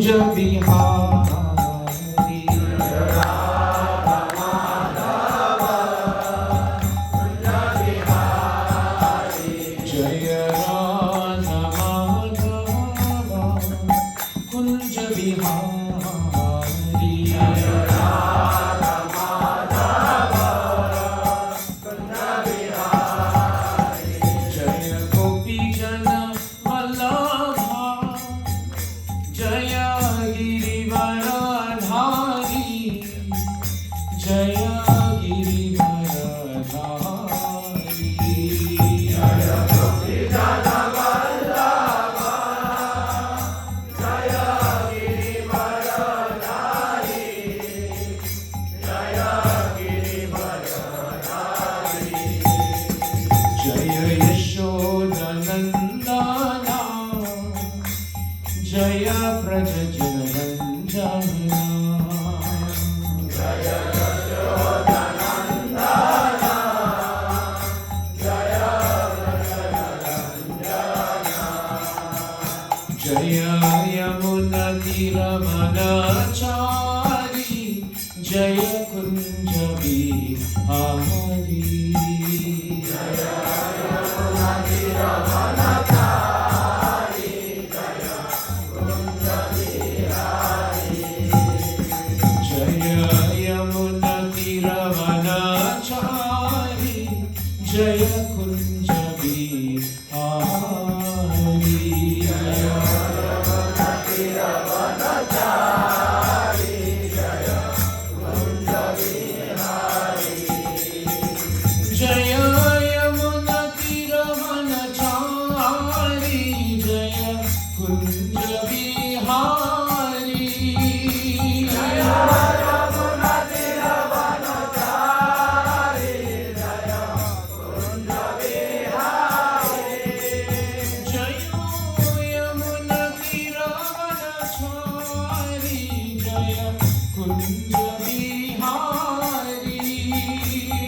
बिहारी जय राधा माधव कुंज बिहारी जय गोपी जन वल्लभा जय गिरिवरधारी जय गिरिवरधारी जय गोपी जन वल्लभा जय गिरिवरधारी जय गिरिवरधारी जय यशोदनंदना जय व्रज जनरंजना जय यशोदनंदना जय व्रज जनरंजना जय यमुना तीरवनचारी जय कुंज बिहारी जय यमुना तीरवनचारी जय यमुना तीरवनचारी जय कुंज बिहारी जय यमुना तीरवनचारी जय कुंज बिहारी जय यमुना तीरवनचारी जय कुंज बिहारी जय यमुना तीरवनचारी जय कुंज बिहारी जय यमुना तीरवनचारी जय कुंज बिहारी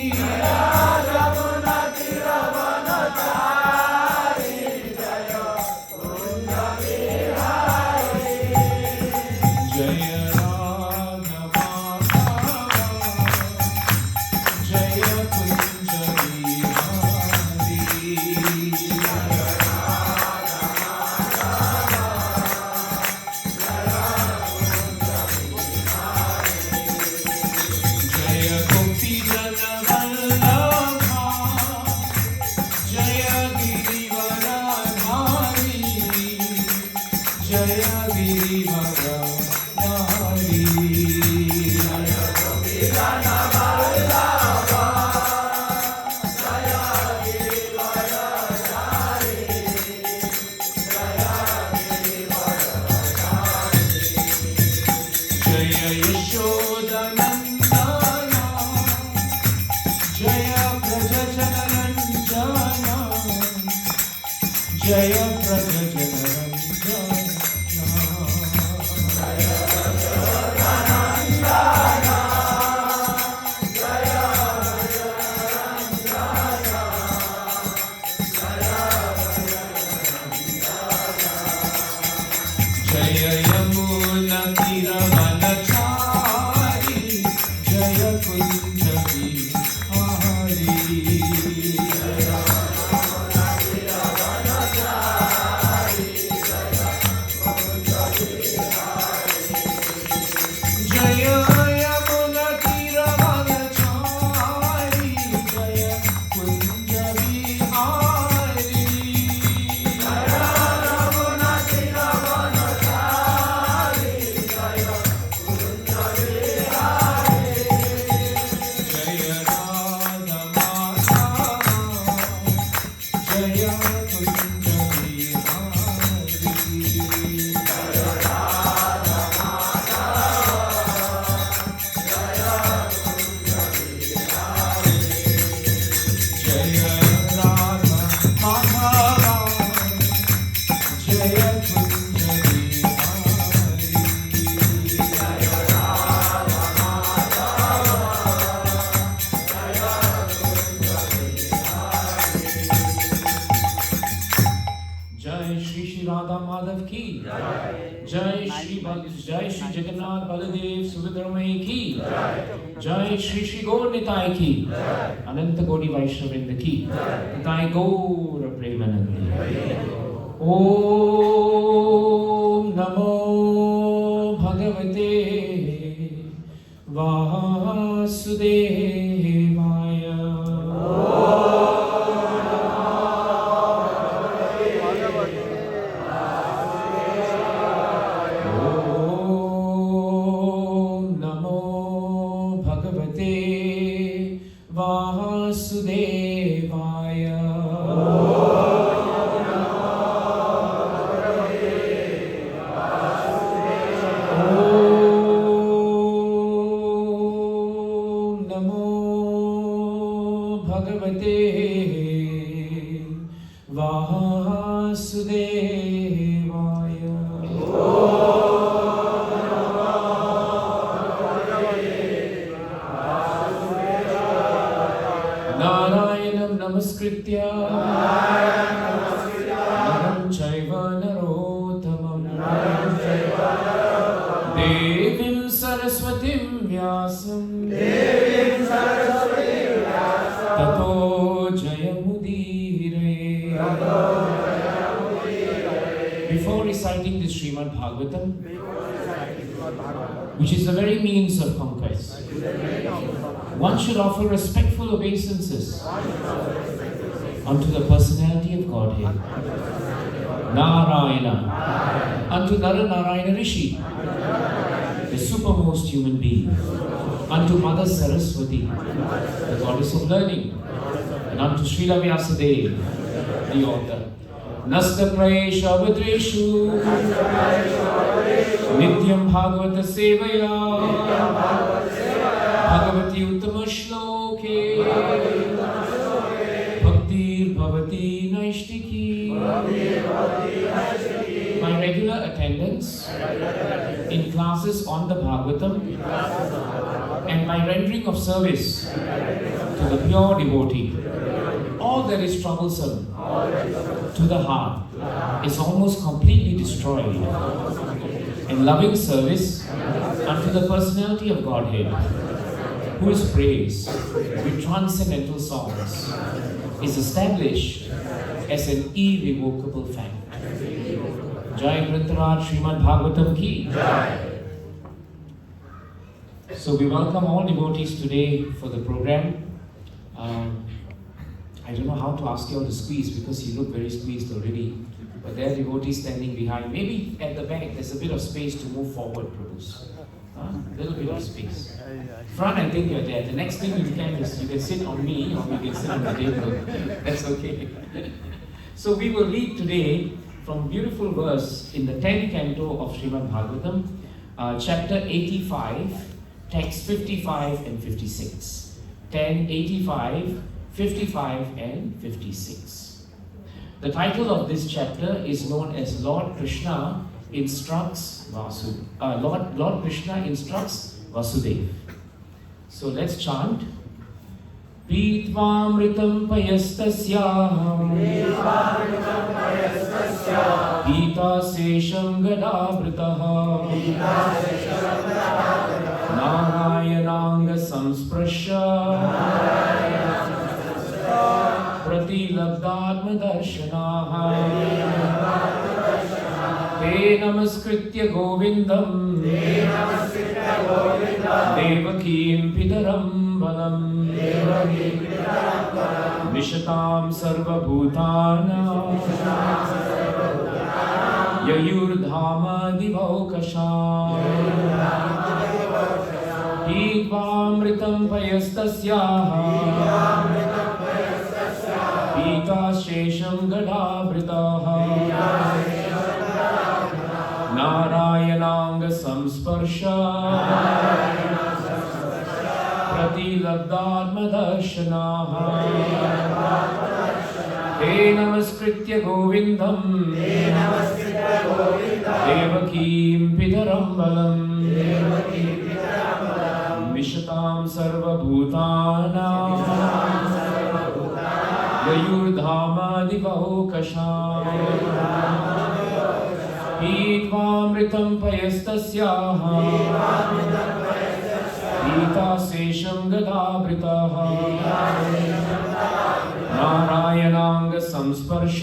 जय यमुना तीरवनचारी जय कुंज बिहारी जय राधा माधव जय कुंज बिहारी जय राधा जय गोपी जन वल्लभा जय गिरिवरधारी जय गिरिवरधारी जय गोपी जन वल्लभा जय गिरिवरधारी जय गिरिवरधारी जय यशोदनंदना जय व्रज जनरंजना जय व्रज जनरंजना जय यशोदनंदना जय व्रज जनरंजना जय यमुना तीरवनचारी जय कुंज बिहारी जय यमुना तीरवनचारी जय श्री जगन्नाथ बलदेव सुभद्रा माई की जय श्री श्री गौर निताय की अनंत कोटि वैष्णववृंद की निताय गौर प्रेमानंद। ओम नमो भगवते वासुदेवाय। वासुदेवाय। ओम नमो भगवते वासुदेवाय। नारायणं नमस्कृत्य नरं चैव नरोत्तमं देवीं सरस्वतीं व्यासं ततो जयमुदीरये। Before reciting the Srimad Bhagavatam, which is the very means of conquest, one should offer respectful obeisances unto the personality of Godhead, Narayana, unto Nara-Narayana Rishi, the supermost human being, unto Mother Saraswati, the goddess of learning, and unto Srila Vyasadeva, the author. Nasta Prayesha Abhadreshu Nityam Bhagavata Sevaya Bhagavati Uttama Shloke Bhaktir Bhavati Naishtiki. My regular attendance in classes on the Bhagavatam and my rendering of service to the pure devotee, all that is troublesome to the heart is almost completely destroyed. In loving service unto the personality of Godhead, who is praised with transcendental songs, is established as an irrevocable fact. Jai Grantaraj Srimad Bhagavatam ki. So we welcome all devotees today for the program. I don't know how to ask you all to squeeze because you look very squeezed already. But there are devotees standing behind. Maybe at the back there's a bit of space to move forward, Prabhus. A little bit of space. Front, I think you're there. The next thing you can is you can sit on me or you can sit on the table. That's okay. So we will read today from beautiful verse in the 10th canto of Srimad Bhagavatam, chapter 85, text 55 and 56. 10, 85, 55 and 56. The title of this chapter is known as Lord Krishna instructs Lord Krishna instructs Vasudeva. So let's chant. Pitvamritam payastasyaham Gita sesham gadabhritaha Narayananga samsprasya Pratilabdhatma darshanaha Te namaskritya govindam Devakim pidaram balam Nishatam sarvabhutanam Yayurdhama divaukasham Pitvamritam payastasyah Pita shesham gadabhritaha Narayananga samsparsha Pratilabdhatma darshanaha Te namaskritya govindam Devakim pidaram balam Vishatam sarvabhutanam Yayurdhama divaukasham पीत्वामृतं पयस्तस्याः पीताशेषं गदावृतः नारायणाङ्गसंस्पर्श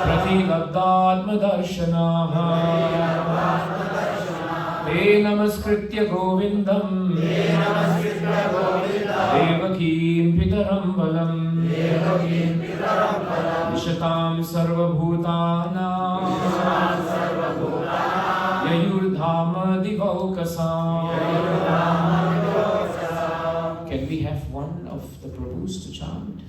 प्रतिलब्धात्मदर्शनाः ते नमस्कृत्य गोविन्दं देवकीं पितरं बलम् विशतां सर्वभूतानां ययुर्धाम दिवौकसाम्. Can we have one of the Prabhus to chant?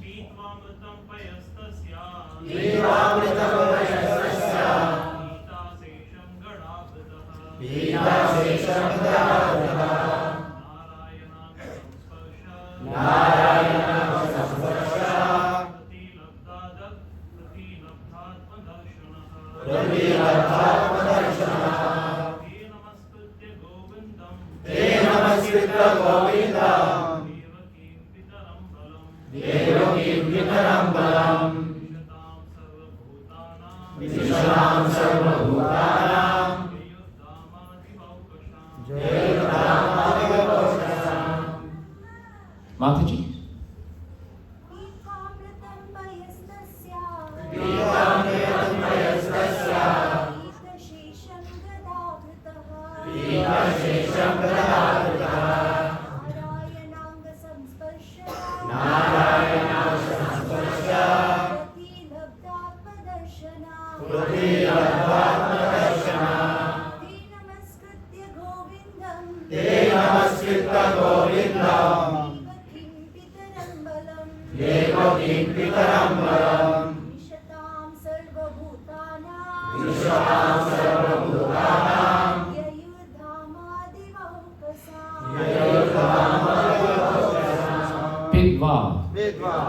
Mataji.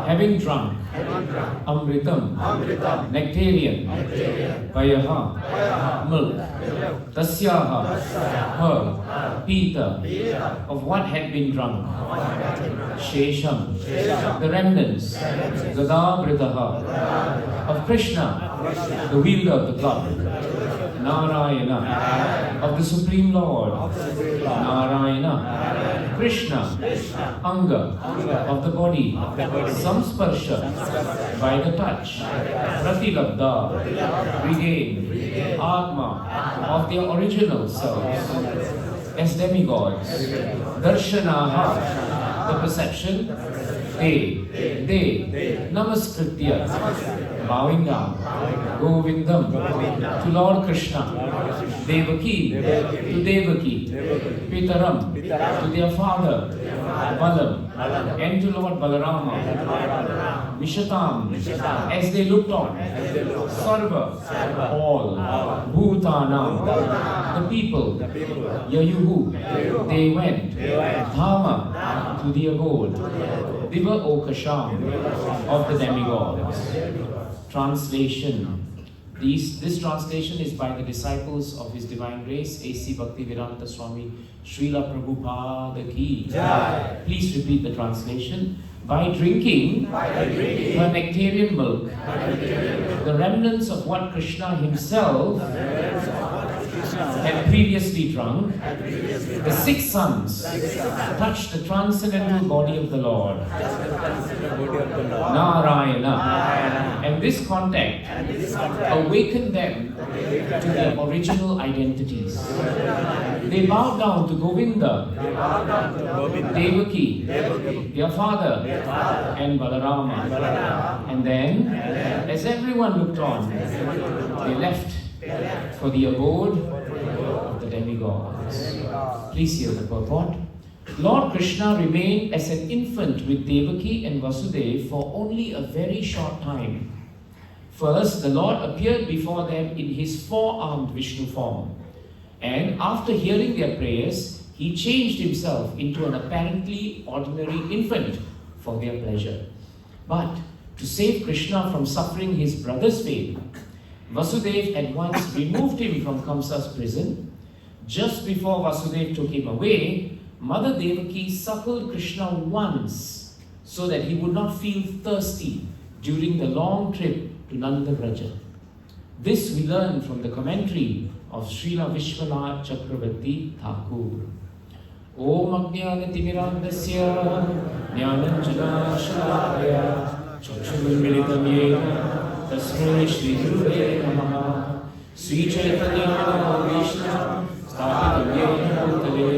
Having drunk amritam, nectarian, payaha, milk, tasyaha, her, pita, of what had been drunk, shesham, the remnants, gadabritaha, of Krishna, the wielder of the club, Narayana, of the Supreme Lord, Narayana, Krishna, Anga, of the body, Samsparsha, by the touch, Pratilabdha, regain, Atma, of their original selves, as demigods, Darshanaha, the perception, they, Namaskritya, bowing down, Govindam, to Lord Krishna, Devaki, to Devaki, Pitaram, to their father, Balam, and to Lord Balarama, Vishatam, as they looked on, Sarva, all, Bhutanam, the people, Yayuhu, they went, Dhama, to the abode, Diva Okasham, of the demigods. Translation. This translation is by the disciples of His Divine Grace, A.C. Bhaktivedanta Swami Srila Prabhupada Ki. Please repeat the translation. By drinking her nectarian milk, the remnants of what Krishna himself had previously drunk, the 6 sons touched the transcendental body of the Lord, Narayana, and this contact awakened them to their original identities. They bowed down to Govinda, Devaki, their father, and Balarama. And then, as everyone looked on, they left for the abode of the demigods. Please hear the purport. Lord Krishna remained as an infant with Devaki and Vasudeva for only a very short time. First, the Lord appeared before them in His 4-armed Vishnu form. And after hearing their prayers, He changed Himself into an apparently ordinary infant for their pleasure. But to save Krishna from suffering his brother's fate, Vasudeva at once removed him from Kamsa's prison. Just before Vasudeva took him away, Mother Devaki suckled Krishna once so that he would not feel thirsty during the long trip to Nanda Braja. This we learn from the commentary of Srila Vishwanath Chakravarti Thakur. Om Ajnana-timirandasya Jnananjana-shalakaya Chakshurmilitam yena Tasmai Shri Gurave Namaha. Sri Chaitanya Krishna Sthapitam yena Bhutale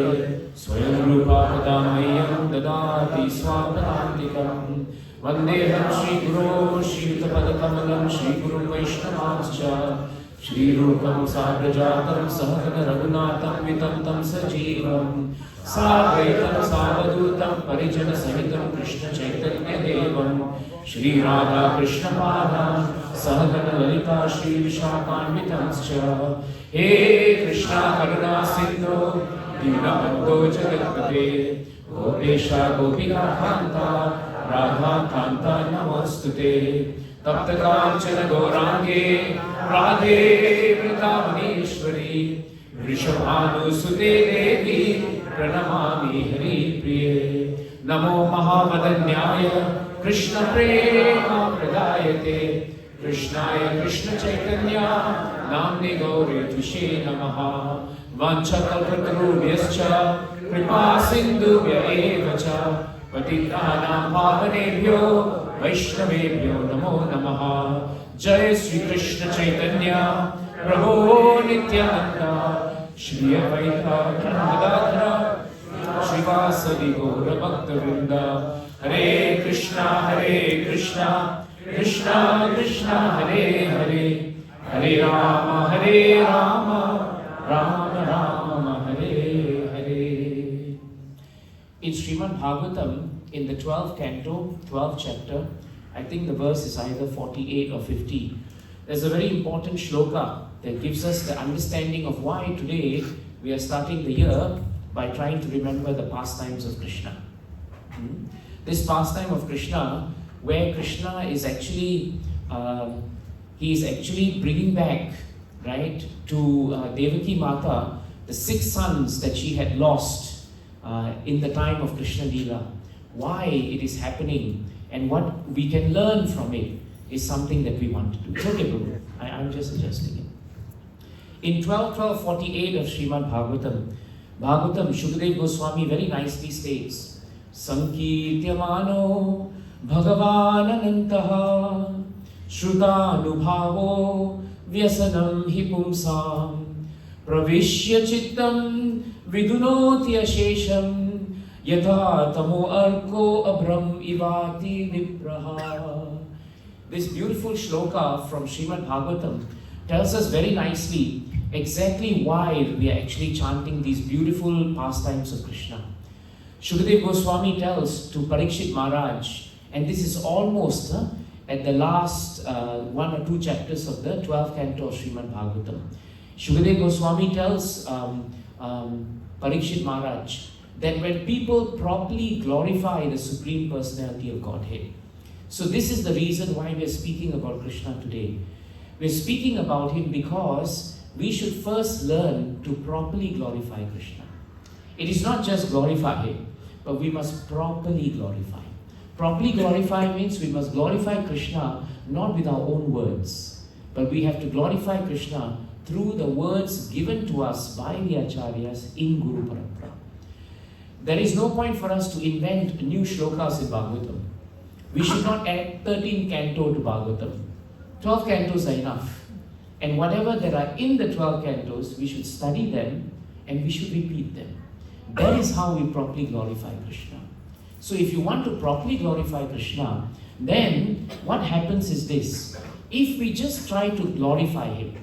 Swayam Rupa Padamayam Dadati Swapadantikam. Vandeham Shri Guru Shri Yutapadakamalam Shri Guru Vaishnavascha Shri Rupam Sagrajatam Sahagana Raghunatam Vitam Tam Sajivam Sadvaitam Savadutam Parijana Sahitam Krishna Chaitanya Devam Shri Radha Krishna Padam Sahagana Lalita Shri Vishakhanvitamscha. He Krishna Karuna Sindhu Dinabandho Jagatpate Gopesha Gopika Kanta Radha Kanta Namostute. Tapta Kanchana Gaurange Radhe Vrindavameshwari Vrishabhanusute Devi Pranamami Hari Priye. Namo Mahavadanyaya Krishna Prema Pradayate Krishnaya Krishna Chaitanya Namne Gauri Tushe Namaha. Vanchakalpatarubhyascha Kripa Sindhubhya evacha Patitanam Pavanebhyo Vaishnavebhyo Namo Namaha. Jai Sri Krishna Chaitanya Prabhu Nityananda Shri Advaita Gadadhara Srivasadi Gaura Bhakta Vrinda. Hare Krishna Krishna Krishna Hare Hare Hare Rama Rama Rama Hare Hare. In Srimad Bhagavatam, in the 12th canto, 12th chapter, I think the verse is either 48 or 50, there's a very important shloka that gives us the understanding of why today we are starting the year by trying to remember the pastimes of Krishna. This pastime of Krishna, where Krishna is actually, he is actually bringing back, right, to Devaki Mata, the 6 sons that she had lost in the time of Krishna Leela. Why it is happening and what we can learn from it is something that we want to do. It's okay, Prabhu. I'm just suggesting it. In 12.48 of Srimad Bhagavatam, Shukadev Goswami very nicely states, Sankirtyamano Bhagavan Anantaha Shrutanubhavo Vyasanam hi pumsam Pravishya Chittam Vidunoti Ashesham Yatha Tamo Arko Abram Ivati Vipraha. This beautiful shloka from Srimad Bhagavatam tells us very nicely exactly why we are actually chanting these beautiful pastimes of Krishna. Shukadev Goswami tells to Parikshit Maharaj, and this is almost at the last 1 or 2 chapters of the 12th canto of Srimad Bhagavatam. Shukadev Goswami tells Parikshit Maharaj that when people properly glorify the Supreme Personality of Godhead, so this is the reason why we are speaking about Krishna today. We are speaking about him because we should first learn to properly glorify Krishna. It is not just glorify him, but we must properly glorify. Properly glorify means we must glorify Krishna not with our own words, but we have to glorify Krishna through the words given to us by the Acharyas in Guru Parampara. There is no point for us to invent new shlokas in Bhagavatam. We should not add 13 canto to Bhagavatam. 12 cantos are enough. And whatever there are in the 12 cantos, we should study them and we should repeat them. That is how we properly glorify Krishna. So if you want to properly glorify Krishna, then what happens is this. If we just try to glorify him,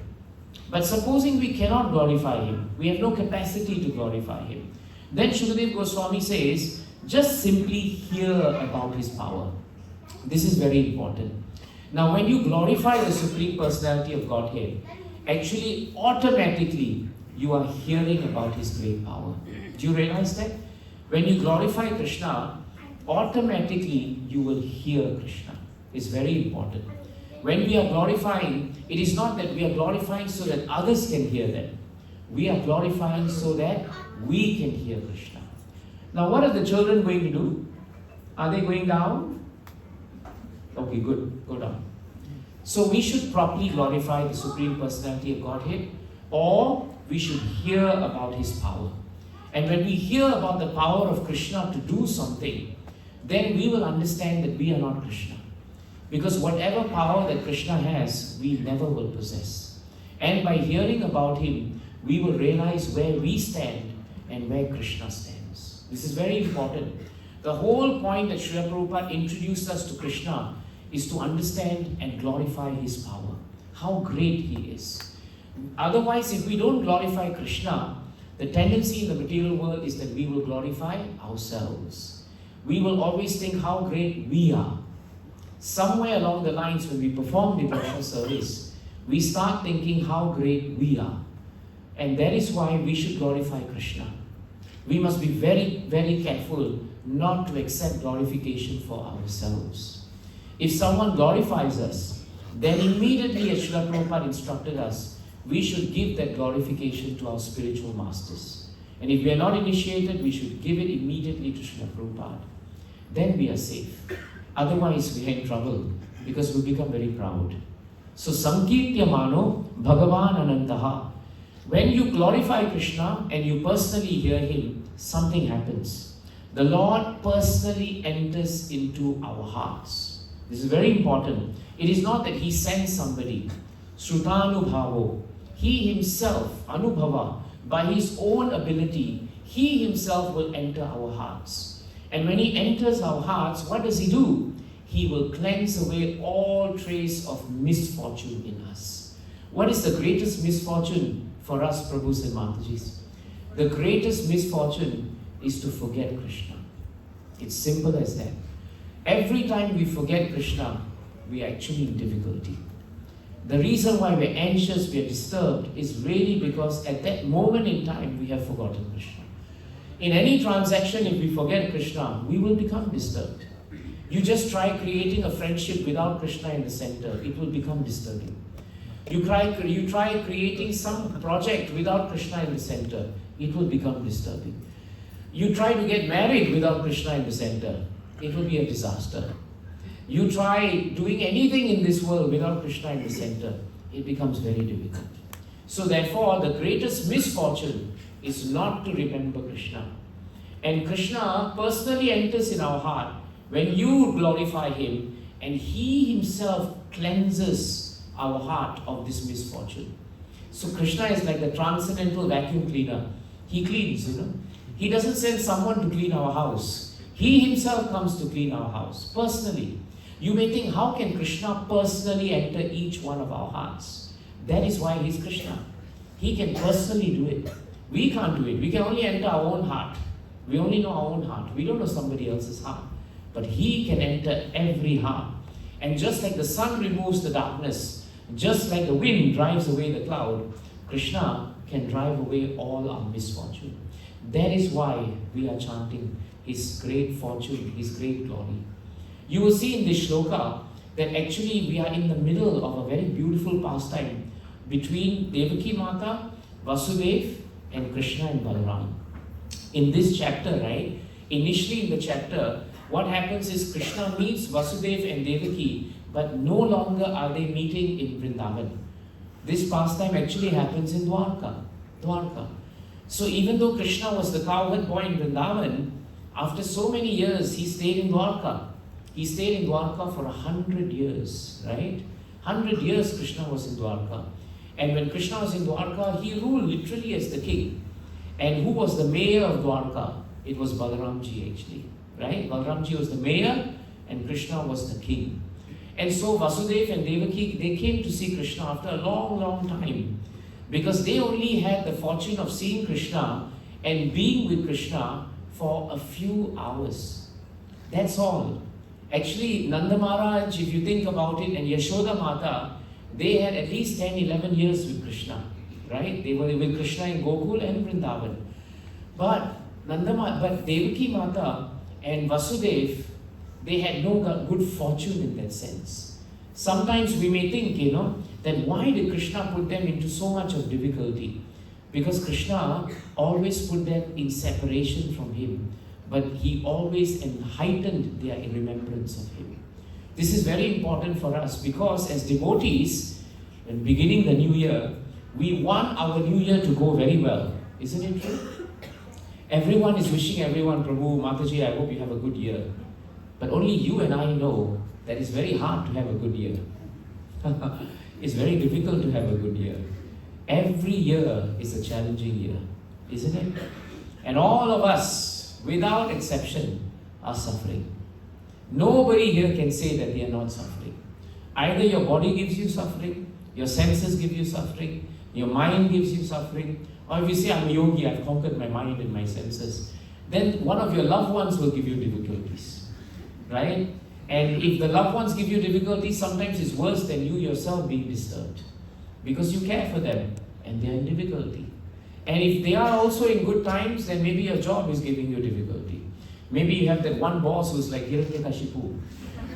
but supposing we cannot glorify him, we have no capacity to glorify him, then Shukadev Goswami says, just simply hear about his power. This is very important. Now when you glorify the Supreme Personality of Godhead, actually automatically you are hearing about his great power. Do you realize that? When you glorify Krishna, automatically you will hear Krishna. It's very important. When we are glorifying, it is not that we are glorifying so that others can hear them. We are glorifying so that we can hear Krishna. Now what are the children going to do? Are they going down? Okay, good. Go down. So we should properly glorify the Supreme Personality of Godhead, or we should hear about His power. And when we hear about the power of Krishna to do something, then we will understand that we are not Krishna. Because whatever power that Krishna has, we never will possess. And by hearing about Him, we will realize where we stand and where Krishna stands. This is very important. The whole point that Srila Prabhupada introduced us to Krishna is to understand and glorify His power, how great He is. Otherwise, if we don't glorify Krishna, the tendency in the material world is that we will glorify ourselves. We will always think how great we are. Somewhere along the lines, when we perform devotional service, we start thinking how great we are. And that is why we should glorify Krishna. We must be very, very careful not to accept glorification for ourselves. If someone glorifies us, then immediately, as Srila Prabhupada instructed us, we should give that glorification to our spiritual masters. And if we are not initiated, we should give it immediately to Srila Prabhupada. Then we are safe. Otherwise, we are in trouble because we become very proud. So, Sankirtyamano Bhagavan Anantaha. When you glorify Krishna and you personally hear Him, something happens. The Lord personally enters into our hearts. This is very important. It is not that He sends somebody. Srutanubhavo. He Himself, Anubhava, by His own ability, He Himself will enter our hearts. And when He enters our hearts, what does He do? He will cleanse away all trace of misfortune in us. What is the greatest misfortune for us, Prabhus and Matajis? The greatest misfortune is to forget Krishna. It's simple as that. Every time we forget Krishna, we are actually in difficulty. The reason why we're anxious, we're disturbed, is really because at that moment in time, we have forgotten Krishna. In any transaction, if we forget Krishna, we will become disturbed. You just try creating a friendship without Krishna in the center, it will become disturbing. You try creating some project without Krishna in the center, it will become disturbing. You try to get married without Krishna in the center, it will be a disaster. You try doing anything in this world without Krishna in the center, it becomes very difficult. So therefore, the greatest misfortune is not to remember Krishna. And Krishna personally enters in our heart when you glorify Him, and He Himself cleanses our heart of this misfortune. So Krishna is like the transcendental vacuum cleaner. He cleans, He doesn't send someone to clean our house. He Himself comes to clean our house, personally. You may think, how can Krishna personally enter each one of our hearts? That is why He's Krishna. He can personally do it. We can't do it. We can only enter our own heart. We only know our own heart. We don't know somebody else's heart. But He can enter every heart. And just like the sun removes the darkness, just like the wind drives away the cloud, Krishna can drive away all our misfortune. That is why we are chanting His great fortune, His great glory. You will see in this shloka that actually we are in the middle of a very beautiful pastime between Devaki Mata, Vasudev, and Krishna and Balaram. In this chapter, right, initially in the chapter, what happens is Krishna meets Vasudev and Devaki, but no longer are they meeting in Vrindavan. This pastime actually happens in Dwarka. So even though Krishna was the cowherd boy in Vrindavan, after so many years he stayed in Dwarka. He stayed in Dwarka for 100 years, right? 100 years Krishna was in Dwarka. And when Krishna was in Dwarka, he ruled literally as the king. And who was the mayor of Dwarka? It was Balaramji actually, right? Balaramji was the mayor and Krishna was the king. And so Vasudeva and Devaki, they came to see Krishna after a long, long time. Because they only had the fortune of seeing Krishna and being with Krishna for a few hours. That's all. Actually, Nanda Maharaj, if you think about it, and Yashoda Mata, they had at least 10, 11 years with Krishna, right? They were with Krishna in Gokul and Vrindavan. But Devaki Mata and Vasudev, they had no good fortune in that sense. Sometimes we may think, that why did Krishna put them into so much of difficulty? Because Krishna always put them in separation from Him, but He always heightened their remembrance of Him. This is very important for us because as devotees, when beginning the new year, we want our new year to go very well. Isn't it true? Everyone is wishing everyone, Prabhu, Mataji, I hope you have a good year. But only you and I know that it's very hard to have a good year. It's very difficult to have a good year. Every year is a challenging year, isn't it? And all of us, without exception, are suffering. Nobody here can say that they are not suffering. Either your body gives you suffering, your senses give you suffering, your mind gives you suffering, or if you say, I'm a yogi, I've conquered my mind and my senses, then one of your loved ones will give you difficulties, right? And if the loved ones give you difficulties, sometimes it's worse than you yourself being disturbed. Because you care for them, and they are in difficulty. And if they are also in good times, then maybe your job is giving you difficulty. Maybe you have that one boss who's like Hiranyakashipu,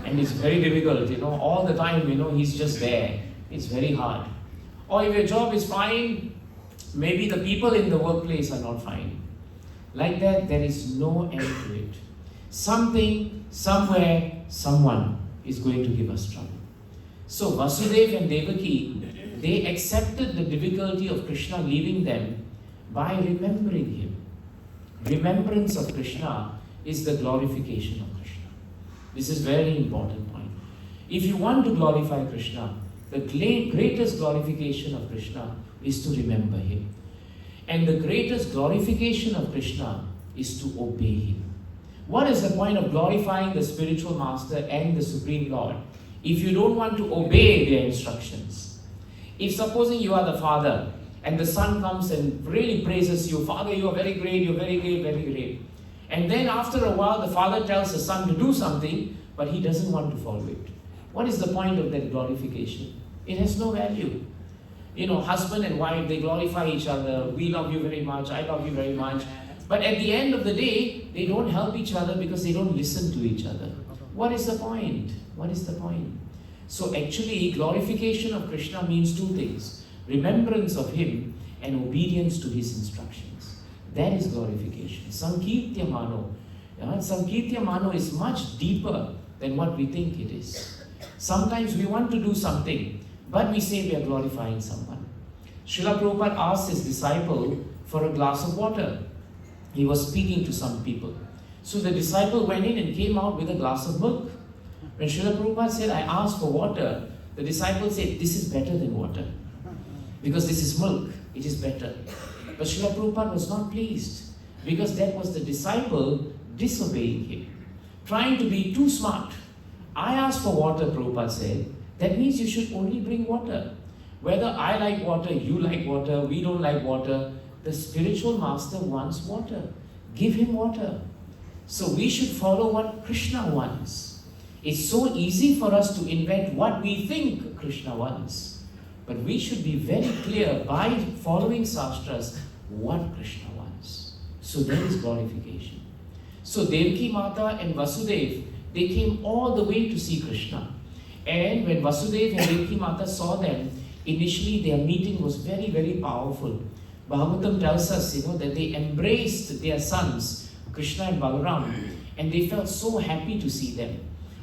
and it's very difficult, all the time, he's just there. It's very hard. Or if your job is fine, maybe the people in the workplace are not fine. Like that, there is no end to it. Something, somewhere, someone is going to give us trouble. So Vasudeva and Devaki, they accepted the difficulty of Krishna leaving them by remembering him. Remembrance of Krishna is the glorification of Krishna. This is very important point. If you want to glorify Krishna, the greatest glorification of Krishna is to remember him. And the greatest glorification of Krishna is to obey him. What is the point of glorifying the spiritual master and the Supreme Lord if you don't want to obey their instructions? If supposing you are the father and the son comes and really praises you, Father, you are very great, you're very great, very great. And then after a while, the father tells the son to do something, but he doesn't want to follow it. What is the point of that glorification? It has no value. Husband and wife, they glorify each other. We love you very much, I love you very much. But at the end of the day, they don't help each other because they don't listen to each other. What is the point? What is the point? So actually, glorification of Krishna means two things. Remembrance of him and obedience to his instructions. That is glorification. Sankirtya Mano. Sankirtya Mano is much deeper than what we think it is. Sometimes we want to do something, but we say we are glorifying someone. Srila Prabhupada asked his disciple for a glass of water. He was speaking to some people. So the disciple went in and came out with a glass of milk. When Srila Prabhupada said, I asked for water, the disciple said, this is better than water. Because this is milk, it is better. But Srila Prabhupada was not pleased because that was the disciple disobeying him, trying to be too smart. I asked for water, Prabhupada said, that means you should only bring water. Whether I like water, you like water, we don't like water, the spiritual master wants water. Give him water. So we should follow what Krishna wants. It's so easy for us to invent what we think Krishna wants. But we should be very clear by following Shastras what Krishna wants. So that is glorification. So Devaki Mata and Vasudeva, they came all the way to see Krishna. And when Vasudeva and Devaki Mata saw them, initially their meeting was very, very powerful. Bhagavatam tells us, that they embraced their sons, Krishna and Balaram, and they felt so happy to see them.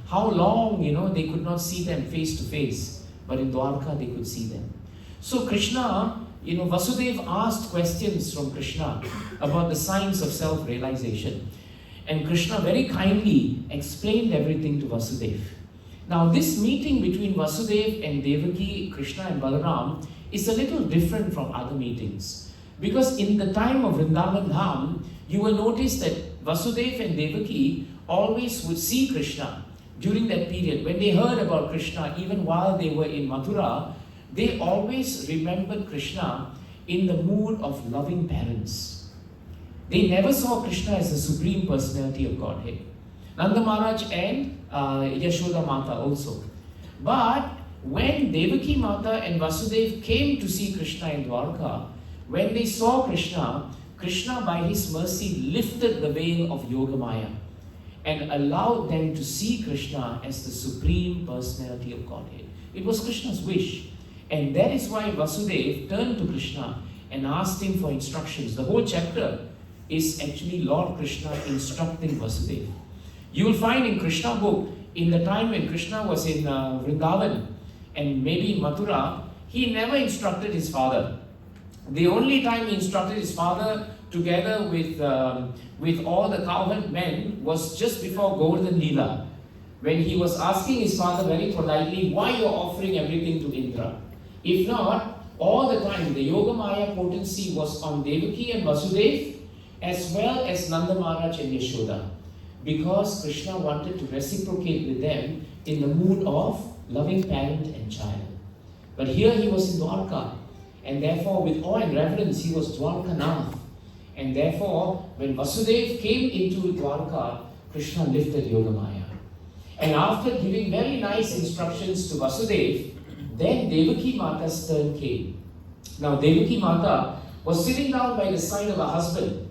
How long, they could not see them face to face, but in Dwarka they could see them. So Krishna, Vasudeva asked questions from Krishna about the signs of self-realization. And Krishna very kindly explained everything to Vasudeva. Now this meeting between Vasudeva and Devaki, Krishna and Balaram is a little different from other meetings. Because in the time of Vrindavan Dham, you will notice that Vasudeva and Devaki always would see Krishna during that period. When they heard about Krishna, even while they were in Mathura, they always remembered Krishna in the mood of loving parents. They never saw Krishna as the Supreme Personality of Godhead. Nanda Maharaj and Yashoda Mata also. But when Devaki Mata and Vasudeva came to see Krishna in Dwarka, when they saw Krishna, Krishna by his mercy lifted the veil of Yogamaya and allowed them to see Krishna as the Supreme Personality of Godhead. It was Krishna's wish. And that is why Vasudeva turned to Krishna and asked him for instructions. The whole chapter is actually Lord Krishna instructing Vasudeva. You will find in Krishna book, in the time when Krishna was in Vrindavan and maybe in Mathura, he never instructed his father. The only time he instructed his father together with all the cowherd men was just before Govardhan Leela, when he was asking his father very politely, why you are offering everything to Indra? If not, all the time the Yoga Maya potency was on Devaki and Vasudev as well as Nanda Maharaj and Yashoda, because Krishna wanted to reciprocate with them in the mood of loving parent and child. But here he was in Dwarka, and therefore with awe and reverence he was Dwarkanath. And therefore when Vasudev came into Dwarka, Krishna lifted Yoga Maya. And after giving very nice instructions to Vasudev, then Devaki Mata's turn came. Now Devaki Mata was sitting down by the side of her husband.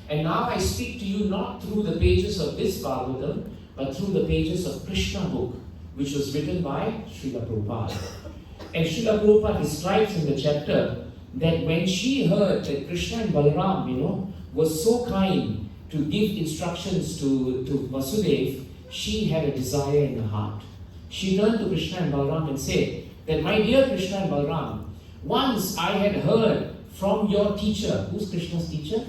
And now I speak to you not through the pages of this Bhagavatam, but through the pages of Krishna book, which was written by Srila Prabhupada. And Srila Prabhupada describes in the chapter that when she heard that Krishna and Balaram, was so kind to give instructions to Vasudev, she had a desire in her heart. She turned to Krishna and Balaram and said that, my dear Krishna and Balaram, once I had heard from your teacher. Who's Krishna's teacher?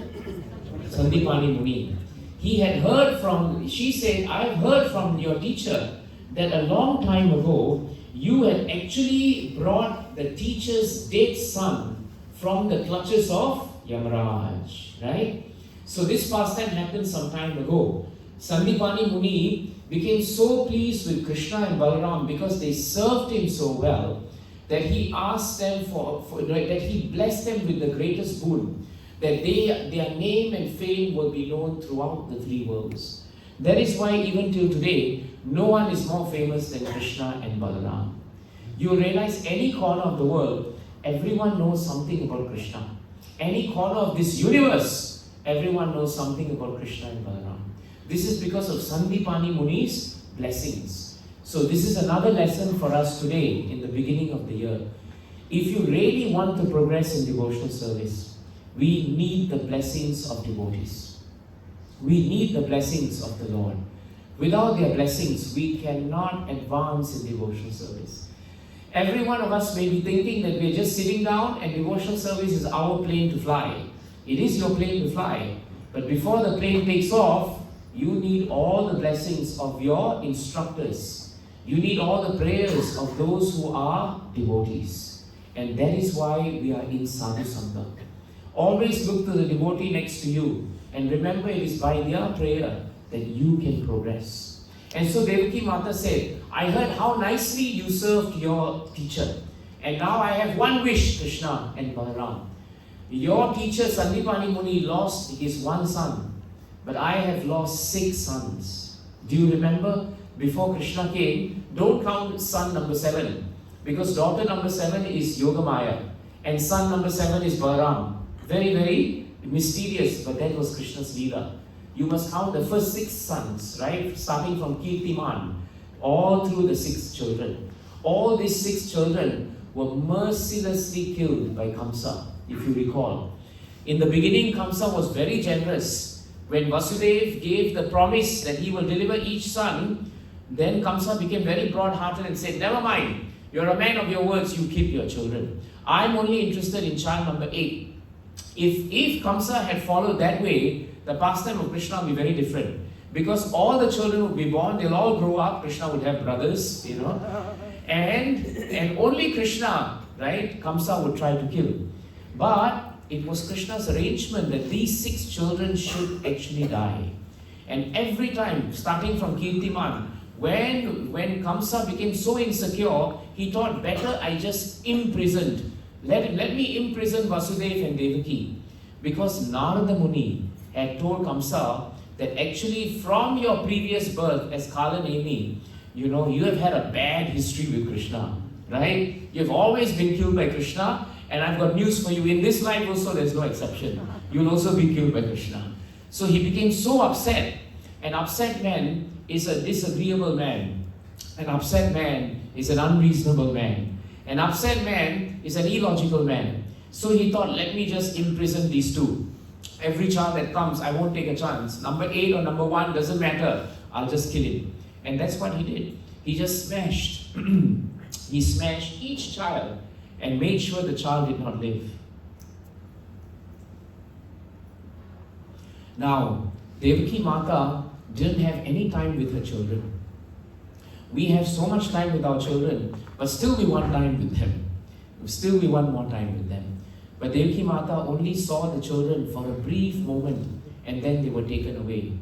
Sandipani Muni. He had heard from, she said, I have heard from your teacher that a long time ago, you had actually brought the teacher's dead son from the clutches of Yamaraj, right? So this pastime happened some time ago. Sandipani Muni became so pleased with Krishna and Balaram because they served him so well that he asked them that he blessed them with the greatest boon, that their name and fame will be known throughout the three worlds. That is why even till today, no one is more famous than Krishna and Balaram. You realize any corner of the world, everyone knows something about Krishna. Any corner of this universe, everyone knows something about Krishna and Balaram. This is because of Sandipani Muni's blessings. So this is another lesson for us today in the beginning of the year. If you really want to progress in devotional service, we need the blessings of devotees. We need the blessings of the Lord. Without their blessings, we cannot advance in devotional service. Every one of us may be thinking that we're just sitting down and devotional service is our plane to fly. It is your plane to fly. But before the plane takes off, you need all the blessings of your instructors. You need all the prayers of those who are devotees. And that is why we are in Sadhu Sangha. Always look to the devotee next to you and remember it is by their prayer that you can progress. And so Devaki Mata said, I heard how nicely you served your teacher. And now I have one wish, Krishna and Balaram. Your teacher Sandipani Muni lost his one son, but I have lost 6 sons. Do you remember? Before Krishna came, don't count son number 7, because daughter number 7 is Yogamaya, and son number 7 is Balaram. Very, very mysterious, but that was Krishna's Leela. You must count the first 6 sons, right? Starting from Kirtiman, all through the 6 children. All these 6 children were mercilessly killed by Kamsa, if you recall. In the beginning, Kamsa was very generous. When Vasudev gave the promise that he will deliver each son, then Kamsa became very broad-hearted and said, never mind, you're a man of your words, you keep your children. I'm only interested in child number 8. If Kamsa had followed that way, the pastime of Krishna would be very different. Because all the children would be born, they'll all grow up, Krishna would have brothers, and only Krishna, right, Kamsa would try to kill. But it was Krishna's arrangement that these 6 children should actually die. And every time, starting from Kirtiman, when Kamsa became so insecure, he thought, better I just imprisoned. Let me imprison Vasudev and Devaki. Because Narada Muni had told Kamsa that actually from your previous birth as Kalanemi, you have had a bad history with Krishna, right? You've always been killed by Krishna, and I've got news for you. In this life also, there's no exception. You'll also be killed by Krishna. So he became so upset. An upset man is a disagreeable man. An upset man is an unreasonable man. An upset man is an illogical man. So he thought, let me just imprison these 2. Every child that comes, I won't take a chance. Number 8 or number 1, doesn't matter. I'll just kill him. And that's what he did. He just smashed. He smashed each child and made sure the child did not live. Now, Devaki Mata didn't have any time with her children. We have so much time with our children, but still we want time with them. Still we want more time with them. But Devaki Mata only saw the children for a brief moment and then they were taken away.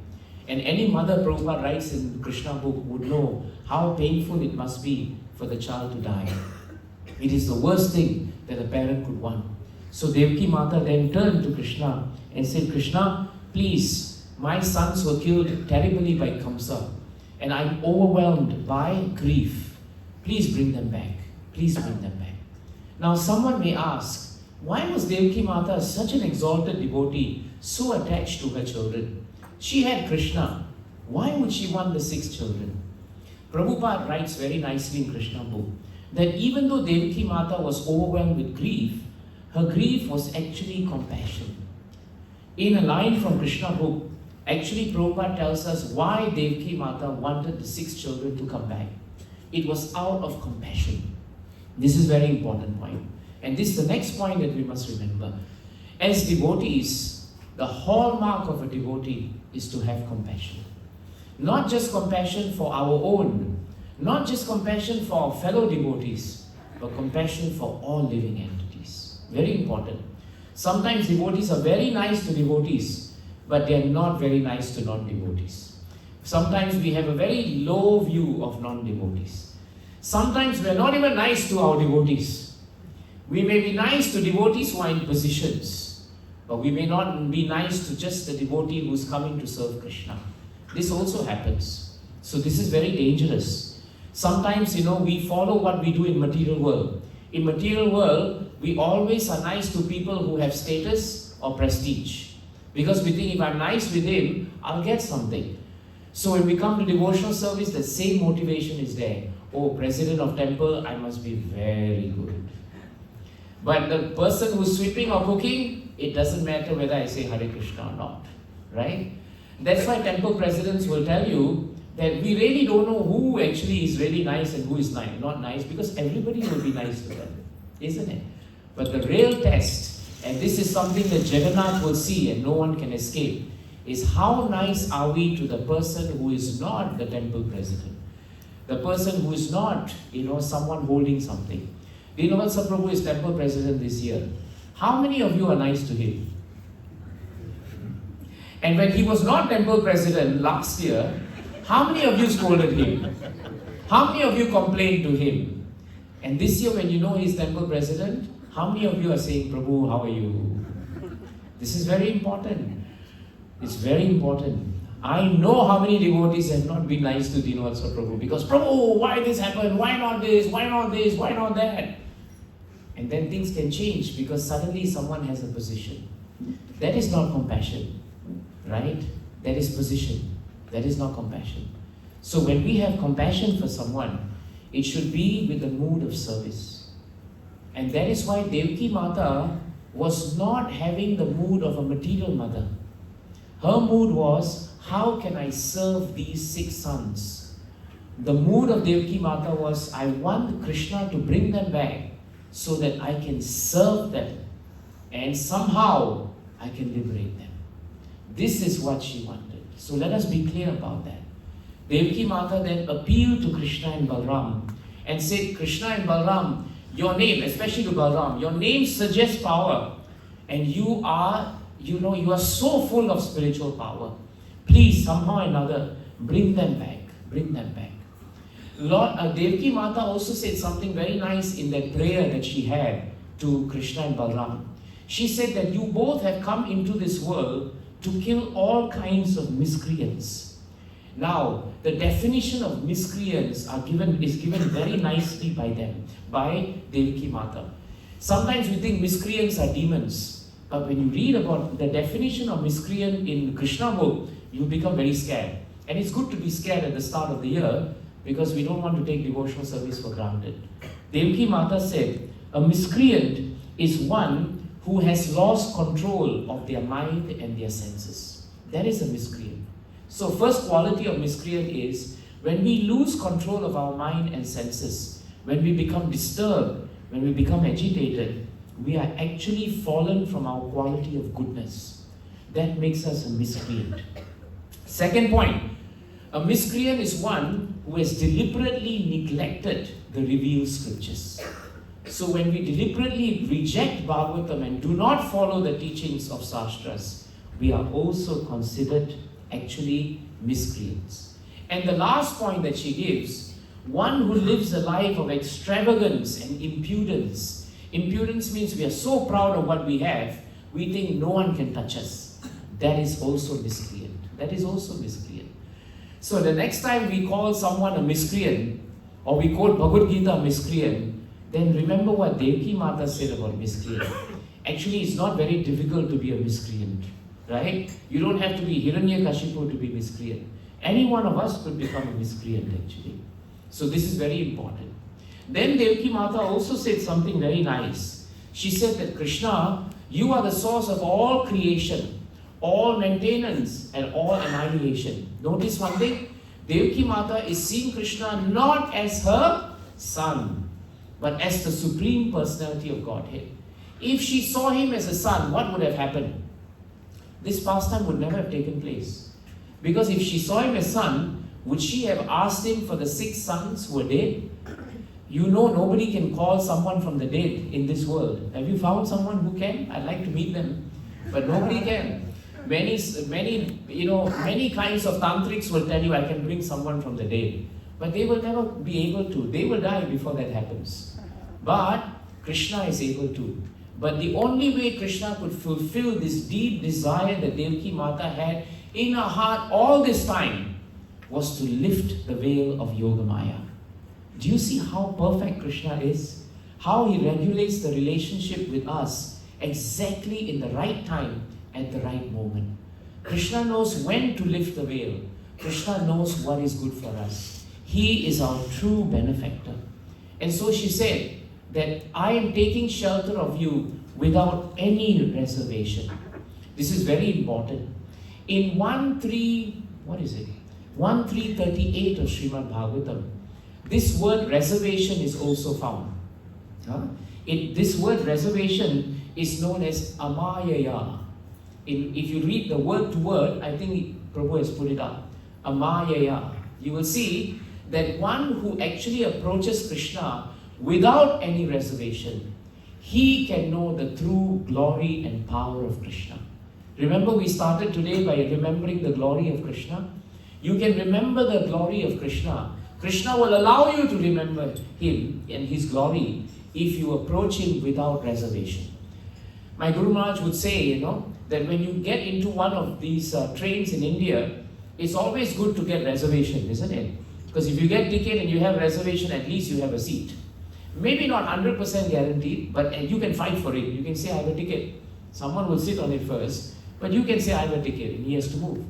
And any mother, Prabhupada writes in Krishna book, would know how painful it must be for the child to die. It is the worst thing that a parent could want. So Devaki Mata then turned to Krishna and said, Krishna, please, my sons were killed terribly by Kamsa and I'm overwhelmed by grief. Please bring them back. Please bring them back. Now someone may ask, why was Devaki Mata such an exalted devotee, so attached to her children? She had Krishna. Why would she want the 6 children? Prabhupada writes very nicely in Krishna book that even though Devaki Mata was overwhelmed with grief, her grief was actually compassion. In a line from Krishna book, actually Prabhupada tells us why Devaki Mata wanted the 6 children to come back. It was out of compassion. This is a very important point. And this is the next point that we must remember. As devotees, the hallmark of a devotee is to have compassion. Not just compassion for our own, not just compassion for our fellow devotees, but compassion for all living entities. Very important. Sometimes devotees are very nice to devotees, but they are not very nice to non-devotees. Sometimes we have a very low view of non-devotees. Sometimes we are not even nice to our devotees. We may be nice to devotees who are in positions, but we may not be nice to just the devotee who is coming to serve Krishna. This also happens. So this is very dangerous. Sometimes, we follow what we do in material world. In material world, we always are nice to people who have status or prestige. Because we think if I'm nice with him, I'll get something. So when we come to devotional service, the same motivation is there. Oh, president of temple, I must be very good. But the person who's sweeping or cooking, it doesn't matter whether I say Hare Krishna or not. Right? That's why temple presidents will tell you that we really don't know who actually is really nice and who is not nice, because everybody will be nice to them, isn't it? But the real test, and this is something that Jagannath will see and no one can escape, is how nice are we to the person who is not the temple president, the person who is not, someone holding something. Dinawatsa Prabhu is temple president this year. How many of you are nice to him? And when he was not temple president last year, how many of you scolded him? How many of you complained to him? And this year when you know he's temple president, how many of you are saying, Prabhu, how are you? This is very important. It's very important. I know how many devotees have not been nice to Dinawatsa Prabhu because, Prabhu, why this happened? Why not this? Why not this? Why not that? And then things can change because suddenly someone has a position. That is not compassion. Right? That is position. That is not compassion. So when we have compassion for someone, it should be with a mood of service. And that is why Devaki Mata was not having the mood of a material mother. Her mood was, how can I serve these 6 sons? The mood of Devaki Mata was, I want Krishna to bring them back so that I can serve them and somehow I can liberate them. This is what she wanted. So let us be clear about that. Devaki Mata then appealed to Krishna and Balram and said, Krishna and Balram, your name, especially to Balram, your name suggests power and you are so full of spiritual power. Please, somehow or another, bring them back. Bring them back. Lord, Devaki Mata also said something very nice in that prayer that she had to Krishna and Balram. She said that you both have come into this world to kill all kinds of miscreants. Now, the definition of miscreants is given very nicely by them, by Devaki Mata. Sometimes we think miscreants are demons, but when you read about the definition of miscreant in Krishna book, you become very scared. And it's good to be scared at the start of the year because we don't want to take devotional service for granted. Devaki Mata said, a miscreant is one who has lost control of their mind and their senses. That is a miscreant. So first quality of miscreant is When we lose control of our mind and senses, when we become disturbed, when we become agitated, we are actually fallen from our quality of goodness. That makes us a miscreant. Second point, a miscreant is one who has deliberately neglected the revealed scriptures. So when we deliberately reject Bhagavatam and do not follow the teachings of Shastras, we are also considered actually miscreants. And the last point that she gives, one who lives a life of extravagance and impudence. Impudence means we are so proud of what we have, we think no one can touch us. That is also miscreant. That is also miscreant. So the next time we call someone a miscreant, or we call Bhagavad Gita a miscreant, then remember what Devaki Mata said about miscreant. Actually, it's not very difficult to be a miscreant, right? You don't have to be Hiranyakashipu to be miscreant. Any one of us could become a miscreant, actually. So this is very important. Then Devaki Mata also said something very nice. She said that Krishna, you are the source of all creation, all maintenance, and all annihilation. Notice one thing, Devaki Mata is seeing Krishna not as her son, but as the Supreme Personality of Godhead. If she saw him as a son, what would have happened? This pastime would never have taken place. Because if she saw him as son, would she have asked him for the 6 sons who were dead? You know nobody can call someone from the dead in this world. Have you found someone who can? I'd like to meet them, but nobody can. Many kinds of tantrics will tell you, I can bring someone from the dead. But they will never be able to. They will die before that happens. But Krishna is able to. But the only way Krishna could fulfill this deep desire that Devaki Mata had in her heart all this time was to lift the veil of Yogamaya. Do you see how perfect Krishna is? How he regulates the relationship with us exactly in the right time, at the right moment. Krishna knows when to lift the veil. Krishna knows what is good for us. He is our true benefactor. And so she said that I am taking shelter of you without any reservation. This is very important. In 1.3.38 of Srimad Bhagavatam, this word reservation is also found. This word reservation is known as amayaya. If you read the word to word, I think Prabhu has put it up. Amayaya. You will see that one who actually approaches Krishna without any reservation, he can know the true glory and power of Krishna. Remember, we started today by remembering the glory of Krishna. You can remember the glory of Krishna. Krishna will allow you to remember him and his glory if you approach him without reservation. My Guru Maharaj would say, that when you get into one of these trains in India, it's always good to get reservation, isn't it? Because if you get ticket and you have reservation, at least you have a seat. Maybe not 100% guaranteed, but you can fight for it. You can say, I have a ticket. Someone will sit on it first, but you can say, I have a ticket, and he has to move.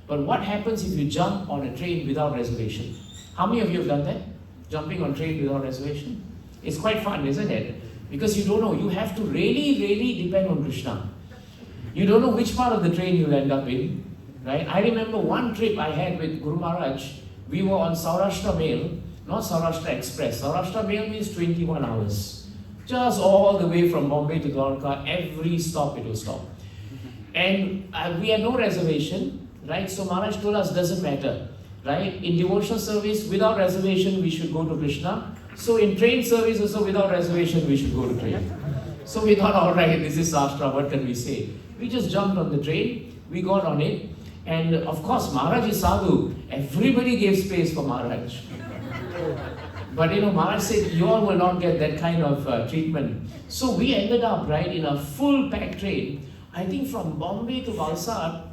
But what happens if you jump on a train without reservation? How many of you have done that? Jumping on train without reservation? It's quite fun, isn't it? Because you don't know. You have to really, really depend on Krishna. You don't know which part of the train you'll end up in, right? I remember one trip I had with Guru Maharaj. We were on Saurashtra Mail, not Saurashtra Express. Saurashtra Mail means 21 hours. Just all the way from Bombay to Dwarka, every stop it will stop. And we had no reservation, right? So Maharaj told us, doesn't matter, right? In devotional service, without reservation, we should go to Krishna. So in train service also, without reservation, we should go to train. So we thought, all right, this is Shastra, what can we say? We just jumped on the train, we got on it, and of course, Maharaj is sadhu. Everybody gave space for Maharaj. But Maharaj said, you all will not get that kind of treatment. So we ended up, right, in a full packed train. I think from Bombay to Valsad,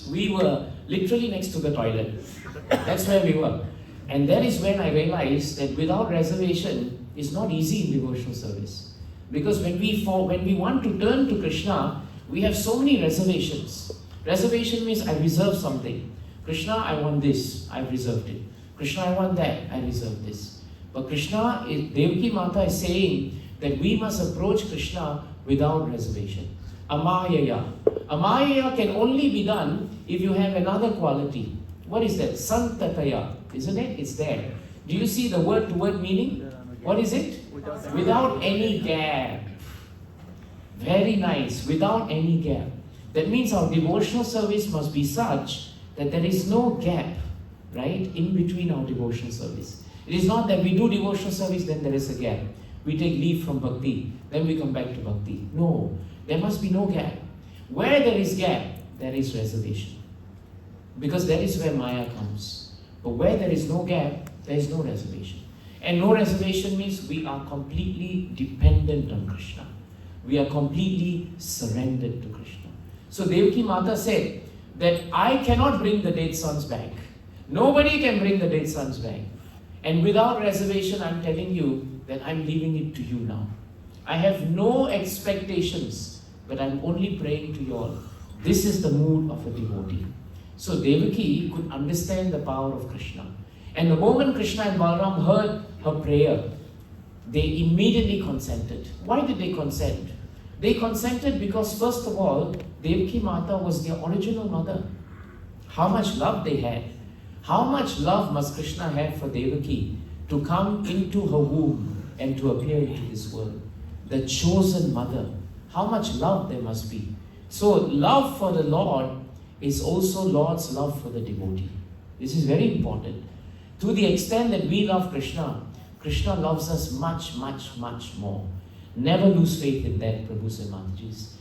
we were literally next to the toilet. That's where we were. And that is when I realized that without reservation, it's not easy in devotional service. Because when we want to turn to Krishna, we have so many reservations. Reservation means I reserve something. Krishna, I want this, I've reserved it. Krishna, I want that, I reserve this. But Devaki Mata is saying that we must approach Krishna without reservation. Amayaya. Amayaya can only be done if you have another quality, What is that? Santataya, isn't it? It's there. Do you see the word-to-word meaning? What is it? Without any gap. Very nice. Without any gap. That means our devotional service must be such that there is no gap, right, in between our devotional service. It is not that we do devotional service, then there is a gap. We take leave from bhakti, then we come back to bhakti. No, there must be no gap. Where there is gap, there is reservation. Because that is where Maya comes. But where there is no gap, there is no reservation. And no reservation means we are completely dependent on Krishna. We are completely surrendered to Krishna. So Devaki Mata said that I cannot bring the dead sons back. Nobody can bring the dead sons back. And without reservation, I'm telling you that I'm leaving it to you now. I have no expectations, but I'm only praying to you all. This is the mood of a devotee. So Devaki could understand the power of Krishna. And the moment Krishna and Balaram heard her prayer, they immediately consented. Why did they consent? They consented because, first of all, Devaki Mata was their original mother. How much love they had. How much love must Krishna have for Devaki to come into her womb and to appear into this world. The chosen mother. How much love there must be. So love for the Lord is also Lord's love for the devotee. This is very important. To the extent that we love Krishna, Krishna loves us much, much, much more. Never lose faith in that, Prabhus and Matajis.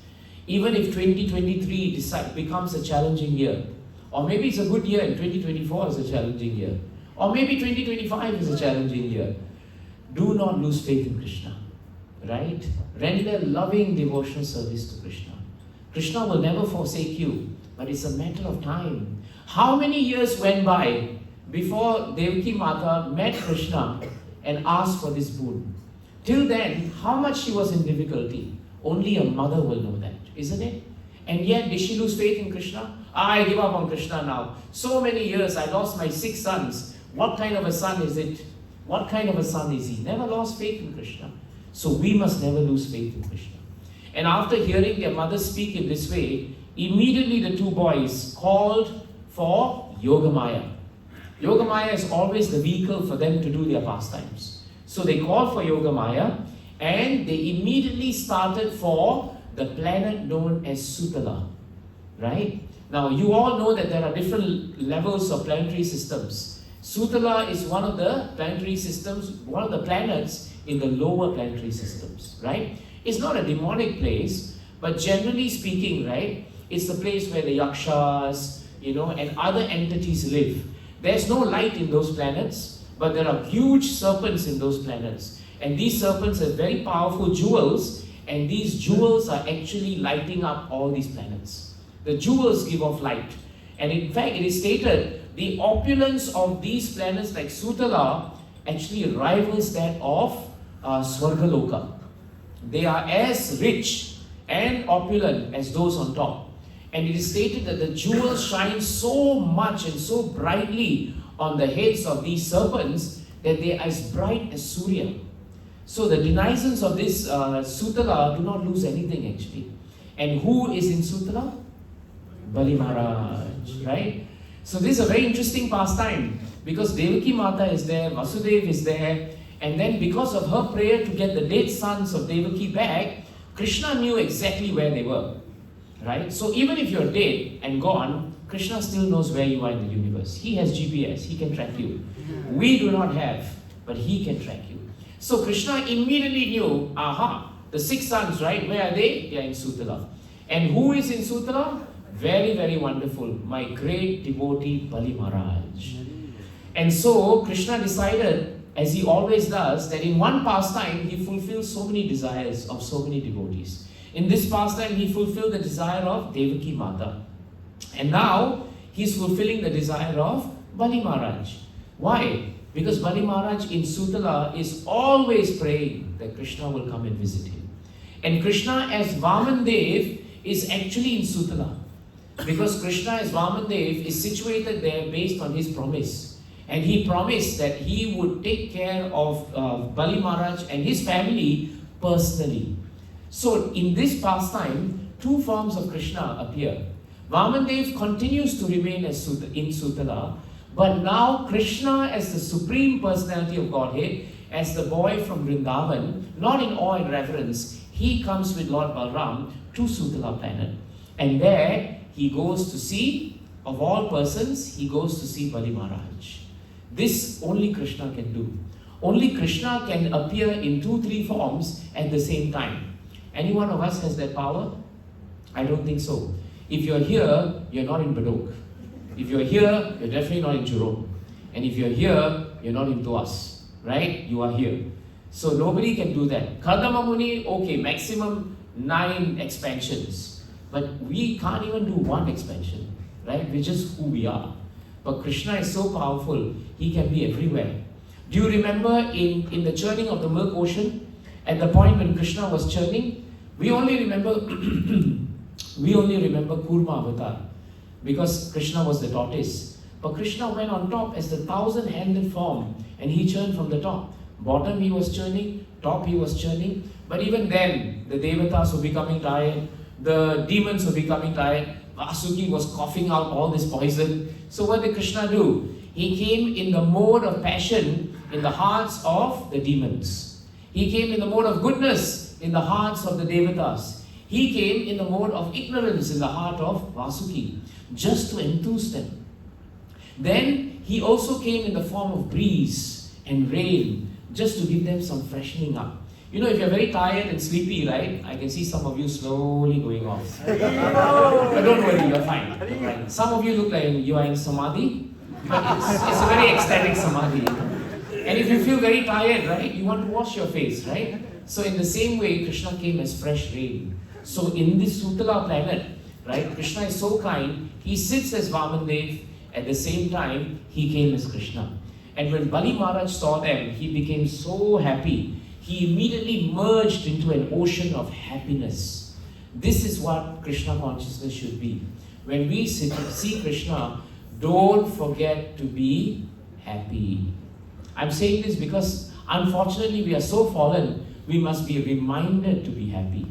Even if 2023 becomes a challenging year, or maybe it's a good year and 2024 is a challenging year, or maybe 2025 is a challenging year, do not lose faith in Krishna, right? Render loving devotional service to Krishna. Krishna will never forsake you, but it's a matter of time. How many years went by before Devaki Mata met Krishna and asked for this boon? Till then, how much she was in difficulty, only a mother will know that, isn't it? And yet, did she lose faith in Krishna? I give up on Krishna now. So many years, I lost my 6 sons. What kind of a son is it? What kind of a son is he? Never lost faith in Krishna. So we must never lose faith in Krishna. And after hearing their mother speak in this way, immediately the 2 boys called for Yogamaya. Yogamaya is always the vehicle for them to do their pastimes. So they called for Yogamaya and they immediately started for the planet known as Sutala. Right? Now you all know that there are different levels of planetary systems. Sutala is one of the planetary systems, one of the planets in the lower planetary systems. Right? It's not a demonic place, but generally speaking, right, it's the place where the yakshas, and other entities live. There's no light in those planets, but there are huge serpents in those planets. And these serpents have very powerful jewels, and these jewels are actually lighting up all these planets. The jewels give off light. And in fact, it is stated, the opulence of these planets like Sutala actually rivals that of Swargaloka. They are as rich and opulent as those on top. And it is stated that the jewels shine so much and so brightly on the heads of these serpents that they are as bright as Surya. So the denizens of this Sutala do not lose anything actually. And who is in Sutala? Bali Maharaj, right? So this is a very interesting pastime because Devaki Mata is there, Vasudev is there, and then because of her prayer to get the dead sons of Devaki back, Krishna knew exactly where they were, right? So even if you're dead and gone, Krishna still knows where you are in the universe. He has GPS, he can track you. We do not have, but he can track you. So Krishna immediately knew, the 6 sons, right? Where are they? They are in Sutala. And who is in Sutala? Very, very wonderful. My great devotee, Bali Maharaj. And so Krishna decided, as he always does, that in one pastime, he fulfills so many desires of so many devotees. In this pastime, he fulfilled the desire of Devaki Mata. And now, he's fulfilling the desire of Bali Maharaj. Why? Because Bali Maharaj in Sutala is always praying that Krishna will come and visit him. And Krishna as Vaman Dev is actually in Sutala. Because Krishna as Vaman Dev is situated there based on his promise. And he promised that he would take care of Bali Maharaj and his family personally. So in this pastime, 2 forms of Krishna appear. Vamandev continues to remain in Sutala, but now Krishna as the Supreme Personality of Godhead, as the boy from Vrindavan, not in awe and reverence, he comes with Lord Balram to Sutala planet. And there he goes to see, of all persons, he goes to see Bali Maharaj. This only Krishna can do. Only Krishna can appear in 2-3 forms at the same time. Any one of us has that power? I don't think so. If you're here, you're not in Badok. If you're here, you're definitely not in Jurong. And if you're here, you're not in Tuas. Right? You are here. So nobody can do that. Kardama Muni, okay, maximum 9 expansions. But we can't even do 1 expansion. Right? We're just who we are. But Krishna is so powerful, he can be everywhere. Do you remember in the churning of the milk ocean? At the point when Krishna was churning, we only remember Kurma Avatar, because Krishna was the tortoise. But Krishna went on top as the 1,000-handed form, and he churned from the top. Bottom he was churning, top he was churning. But even then, the Devatas were becoming tired, the demons were becoming tired. Vasuki was coughing out all this poison. So what did Krishna do? He came in the mode of passion in the hearts of the demons. He came in the mode of goodness in the hearts of the Devatas. He came in the mode of ignorance in the heart of Vasuki, just to enthuse them. Then he also came in the form of breeze and rain, just to give them some freshening up. You know, if you're very tired and sleepy, right? I can see some of you slowly going off. But don't worry, you're fine. You're fine. Some of you look like you are in Samadhi, but it's a very ecstatic Samadhi. And if you feel very tired, right? You want to wash your face, right? So in the same way, Krishna came as fresh rain. So in this Sutala planet, right? Krishna is so kind, he sits as Vamandev, at the same time, he came as Krishna. And when Bali Maharaj saw them, he became so happy. He immediately merged into an ocean of happiness. This is what Krishna consciousness should be. When we see Krishna, don't forget to be happy. I'm saying this because unfortunately we are so fallen, we must be reminded to be happy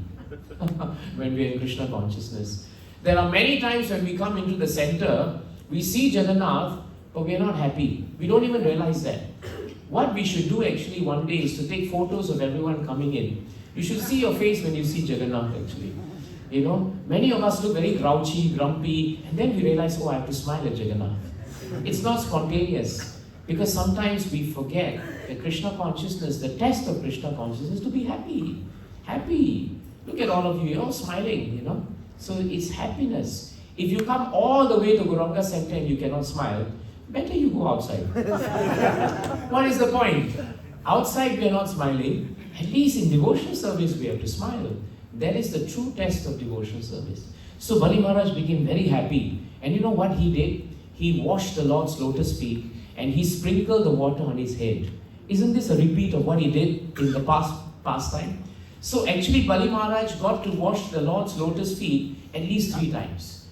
when we are in Krishna consciousness. There are many times when we come into the center, we see Jagannath, but we are not happy. We don't even realize that. What we should do actually one day is to take photos of everyone coming in. You should see your face when you see Jagannath actually. You know, many of us look very grouchy, grumpy, and then we realize, oh, I have to smile at Jagannath. It's not spontaneous, because sometimes we forget that Krishna consciousness, the test of Krishna consciousness is to be happy. Happy. Look at all of you, you're all smiling, you know. So it's happiness. If you come all the way to Gauranga Center and you cannot smile, better you go outside. What is the point? Outside we are not smiling. At least in devotional service we have to smile. That is the true test of devotional service. So Bali Maharaj became very happy. And you know what he did? He washed the Lord's lotus feet and he sprinkled the water on his head. Isn't this a repeat of what he did in the past time? So actually Bali Maharaj got to wash the Lord's lotus feet at least 3 times.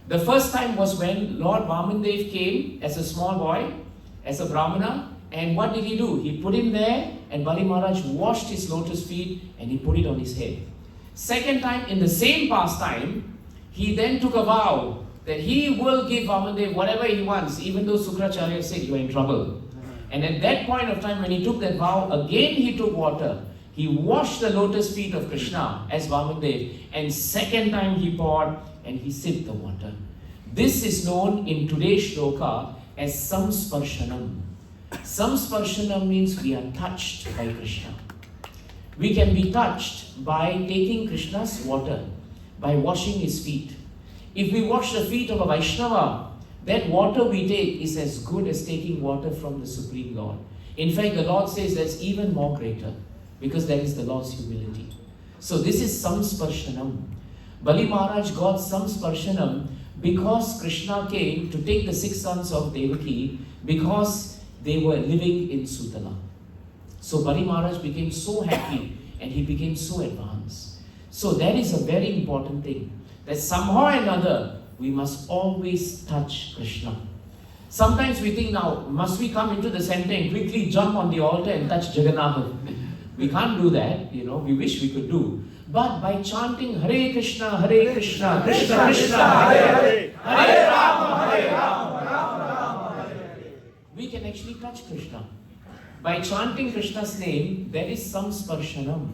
The first time was when Lord Vamandev came as a small boy, as a Brahmana, and what did he do? He put him there and Bali Maharaj washed his lotus feet and he put it on his head. Second time, in the same pastime, he then took a vow that he will give Vamandev whatever he wants, even though Sukracharya said you are in trouble. And at that point of time, when he took that vow, again he took water. He washed the lotus feet of Krishna as Vamandev, and second time he poured and he sipped the water. This is known in today's shloka as samsparshanam. Samsparshanam means we are touched by Krishna. We can be touched by taking Krishna's water, by washing his feet. If we wash the feet of a Vaishnava, that water we take is as good as taking water from the Supreme Lord. In fact, the Lord says that's even more greater, because that is the Lord's humility. So this is samsparshanam. Bali Maharaj got samsparshanam because Krishna came to take the 6 sons of Devaki, because they were living in Sutala. So Bali Maharaj became so happy and he became so advanced. So that is a very important thing, that somehow or another we must always touch Krishna. Sometimes we think, now must we come into the center and quickly jump on the altar and touch Jagannath? We can't do that, you know, we wish we could do. But by chanting Hare Krishna, Krishna Krishna, Hare Hare, touch Krishna. By chanting Krishna's name, there is samsparshanam.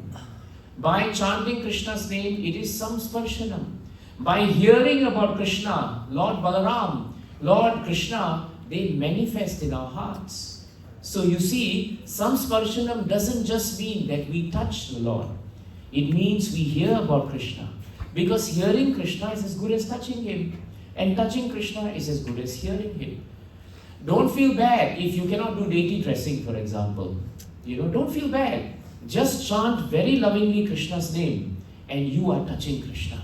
By chanting Krishna's name, it is samsparshanam. By hearing about Krishna, Lord Balaram, Lord Krishna, they manifest in our hearts. So you see, samsparshanam doesn't just mean that we touch the Lord. It means we hear about Krishna. Because hearing Krishna is as good as touching Him. And touching Krishna is as good as hearing Him. Don't feel bad if you cannot do deity dressing, for example. Don't feel bad. Just chant very lovingly Krishna's name and you are touching Krishna.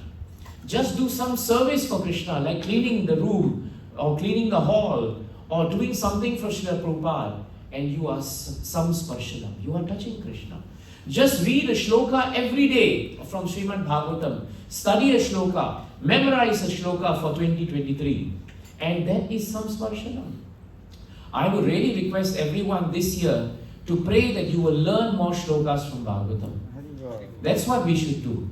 Just do some service for Krishna, like cleaning the room or cleaning the hall or doing something for Srila Prabhupada, and you are samsparshanam. You are touching Krishna. Just read a shloka every day from Srimad Bhagavatam. Study a shloka. Memorize a shloka for 2023. And that is samsparshanam. I would really request everyone this year to pray that you will learn more shlokas from Bhagavatam. That's what we should do.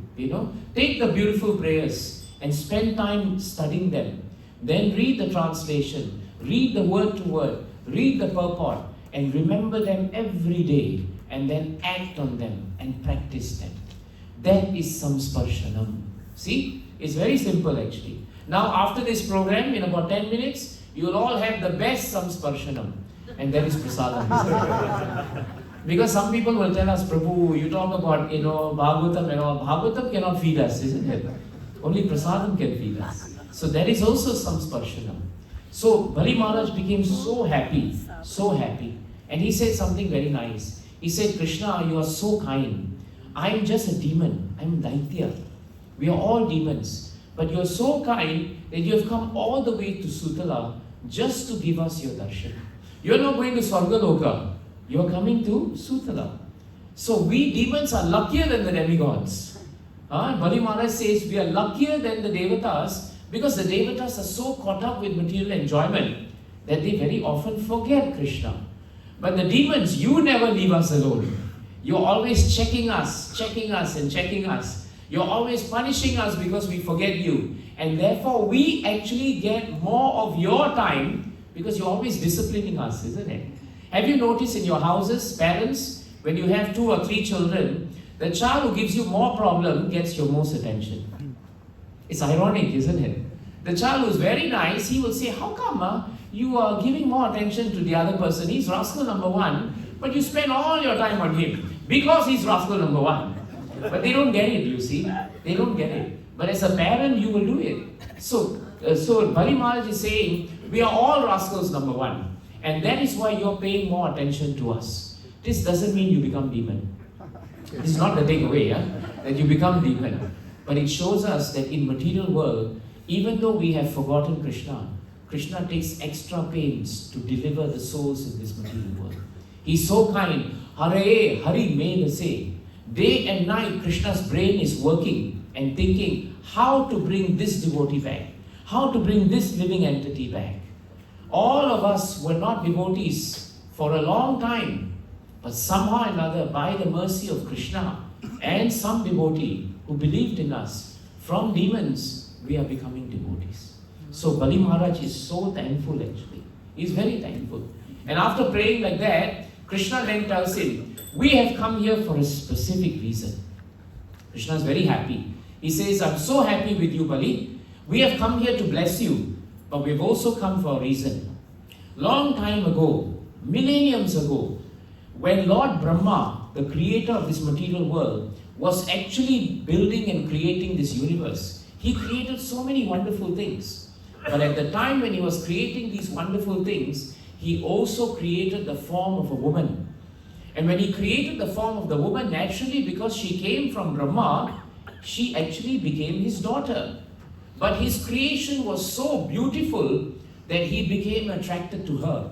Take the beautiful prayers and spend time studying them. Then read the translation, read the word to word, read the purport, and remember them every day, and then act on them and practice them. That is samsparshanam. See, it's very simple actually. Now after this program, in about 10 minutes, you will all have the best samsparshanam, and that is prasadam. Because some people will tell us, Prabhu, you talk about, Bhagavatam and all. Bhagavatam cannot feed us, isn't it? Only prasadam can feed us. So that is also samsparshanam. So Bali Maharaj became so happy. And he said something very nice. He said, Krishna, you are so kind. I am just a demon. I am Daitya. We are all demons. But you are so kind that you have come all the way to Sutala just to give us your darshan. You are not going to Swargaloka. You are coming to Sutala. So we demons are luckier than the demigods. Bali Maharaj says we are luckier than the devatas because the devatas are so caught up with material enjoyment that they very often forget Krishna. But the demons, you never leave us alone. You're always checking us. You're always punishing us because we forget you. And therefore we actually get more of your time because you're always disciplining us, isn't it? Have you noticed in your houses, parents, when you have 2 or 3 children, the child who gives you more problem gets your most attention? It's ironic, isn't it? The child who's very nice, he will say, how come you are giving more attention to the other person? He's rascal number 1, but you spend all your time on him because he's rascal number 1. But they don't get it, you see. They don't get it. But as a parent, you will do it. So Bali Maharaj is saying, we are all rascals number 1. And that is why you're paying more attention to us. This doesn't mean you become demon. This is not the takeaway, that you become demon. But it shows us that in material world, even though we have forgotten Krishna, Krishna takes extra pains to deliver the souls in this material world. He's so kind. Hare, Hari Mena say. Day and night, Krishna's brain is working and thinking how to bring this devotee back, how to bring this living entity back. All of us were not devotees for a long time, but somehow or another, by the mercy of Krishna and some devotee who believed in us, from demons, we are becoming devotees. So Bali Maharaj is so thankful actually. He's very thankful. And after praying like that, Krishna then tells him, we have come here for a specific reason. Krishna is very happy. He says, I'm so happy with you, Bali. We have come here to bless you. But we've also come for a reason. Long time ago, millenniums ago, when Lord Brahma, the creator of this material world, was actually building and creating this universe, he created so many wonderful things. But at the time when he was creating these wonderful things, he also created the form of a woman. And when he created the form of the woman, naturally, because she came from Brahma, she actually became his daughter. But his creation was so beautiful that he became attracted to her.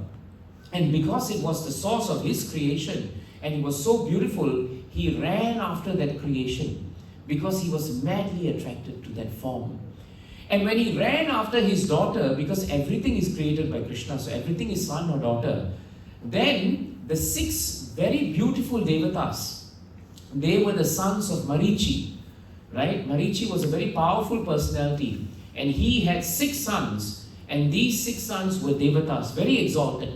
And because it was the source of his creation and it was so beautiful, he ran after that creation because he was madly attracted to that form. And when he ran after his daughter, because everything is created by Krishna, so everything is son or daughter, then the 6 very beautiful devatas, they were the sons of Marichi. Right? Marichi was a very powerful personality and he had 6 sons, and these 6 sons were devatas, very exalted.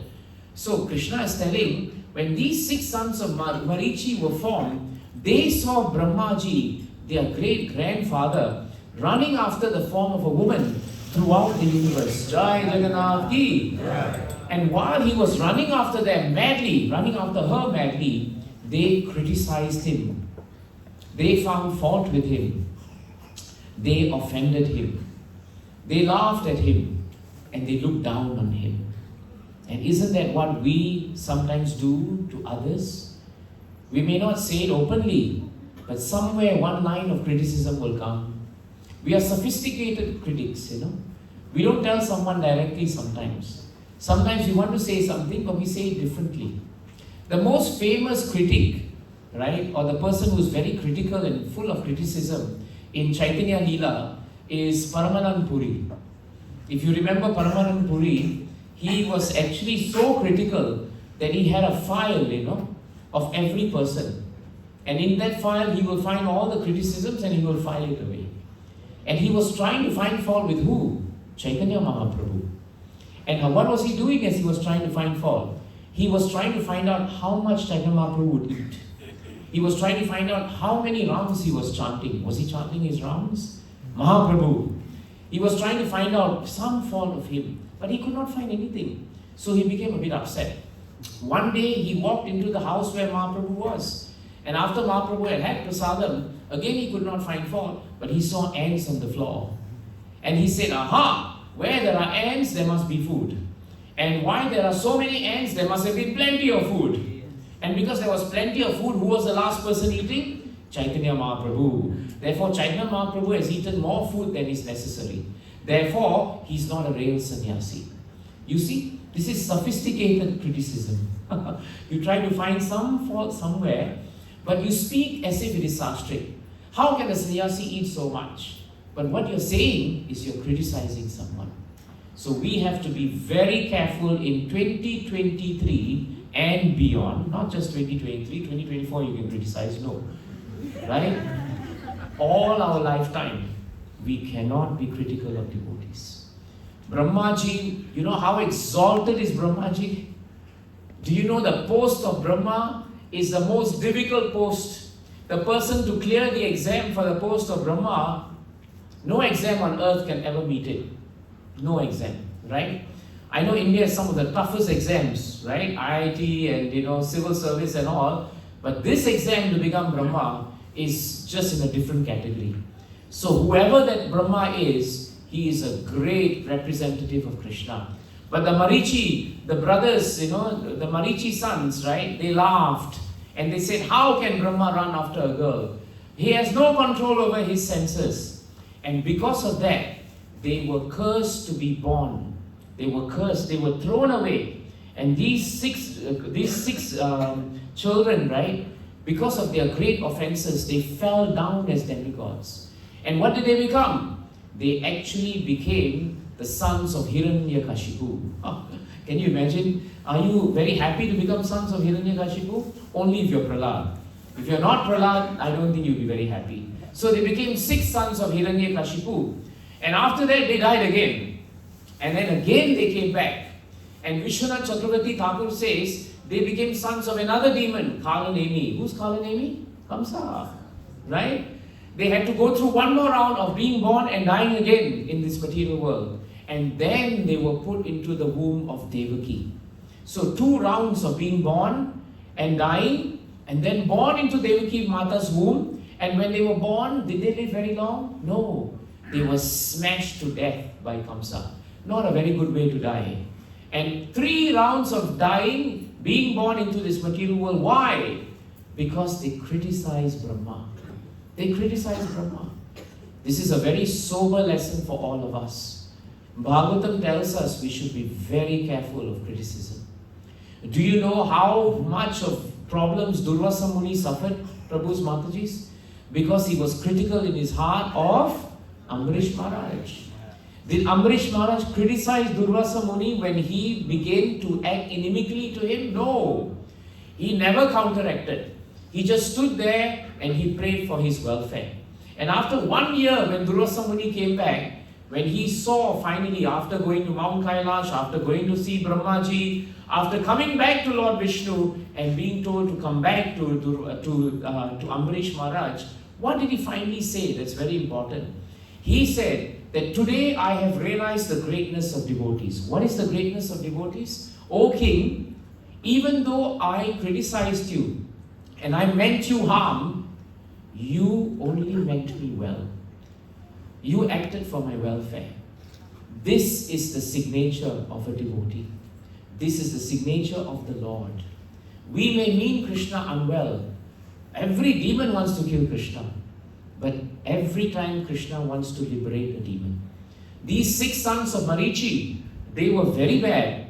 So Krishna is telling, when these 6 sons of Marichi were formed, they saw Brahmaji, their great-grandfather, running after the form of a woman throughout the universe. Jai Jagannath Ki. And while he was running after them madly, running after her madly, they criticized him. They found fault with him. They offended him. They laughed at him. And they looked down on him. And isn't that what we sometimes do to others? We may not say it openly, but somewhere one line of criticism will come. We are sophisticated critics, We don't tell someone directly sometimes. Sometimes we want to say something, but we say it differently. The most famous critic, right, or the person who is very critical and full of criticism in Chaitanya Leela is Paramanand Puri. If you remember Paramanand Puri, he was actually so critical that he had a file, of every person. And in that file, he will find all the criticisms and he will file it away. And he was trying to find fault with who? Chaitanya Mahaprabhu. And what was he doing as he was trying to find fault? He was trying to find out how much Chaitanya Mahaprabhu would eat. He was trying to find out how many rounds he was chanting. Was he chanting his rounds? Mahaprabhu. He was trying to find out some fault of him, but he could not find anything. So he became a bit upset. One day he walked into the house where Mahaprabhu was. And after Mahaprabhu had prasadam, again he could not find fault, but he saw ants on the floor. And he said, aha, where there are ants, there must be food. And why there are so many ants, there must have been plenty of food. And because there was plenty of food, who was the last person eating? Chaitanya Mahaprabhu. Therefore, Chaitanya Mahaprabhu has eaten more food than is necessary. Therefore, he's not a real sannyasi. You see, this is sophisticated criticism. You try to find some fault somewhere, but you speak as if it is sastric. How can a sannyasi eat so much? But what you're saying is you're criticizing someone. So we have to be very careful in 2023 and beyond, not just 2023, 2024 you can criticize, no. Right? All our lifetime, we cannot be critical of devotees. Brahmaji, you know how exalted is Brahmaji? Do you know the post of Brahma is the most difficult post? The person to clear the exam for the post of Brahma, no exam on earth can ever meet it. No exam, right? I know India has some of the toughest exams, right? IIT and civil service and all. But this exam to become Brahma is just in a different category. So whoever that Brahma is, he is a great representative of Krishna. But the Marichi, the brothers, the Marichi sons, right? They laughed and they said, how can Brahma run after a girl? He has no control over his senses. And because of that, they were cursed to be born. They were cursed. They were thrown away. And these six children, right? Because of their great offenses, they fell down as demigods. And what did they become? They actually became the sons of Hiranyakashipu. Can you imagine? Are you very happy to become sons of Hiranyakashipu? Only if you're Prahlad. If you're not Prahlad, I don't think you'll be very happy. So they became 6 sons of Hiranyakashipu. And after that, they died again. And then again they came back. And Vishwanath Chakravarti Thakur says, they became sons of another demon, Kalanemi. Who's Kalanemi? Kamsa. Right? They had to go through one more round of being born and dying again in this material world. And then they were put into the womb of Devaki. So 2 rounds of being born and dying, and then born into Devaki Mata's womb. And when they were born, did they live very long? No. They were smashed to death by Kamsa. Not a very good way to die. And 3 rounds of dying, being born into this material world. Why? Because they criticized Brahma. They criticized Brahma. This is a very sober lesson for all of us. Bhagavatam tells us we should be very careful of criticism. Do you know how much of problems Durvasa Muni suffered, Prabhu's Matajis? Because he was critical in his heart of Ambarish Maharaj. Did Ambarish Maharaj criticize Durvasa Muni when he began to act inimically to him? No. He never counteracted. He just stood there and he prayed for his welfare. And after 1 year, when Durvasa Muni came back, when he saw finally, after going to Mount Kailash, after going to see Brahmaji, after coming back to Lord Vishnu and being told to come back to Ambarish Maharaj, what did he finally say? That's very important. He said that today I have realized the greatness of devotees. What is the greatness of devotees? O King, even though I criticized you and I meant you harm, you only meant me well. You acted for my welfare. This is the signature of a devotee. This is the signature of the Lord. We may mean Krishna unwell. Every demon wants to kill Krishna. But every time Krishna wants to liberate a demon. These 6 sons of Marichi, they were very bad.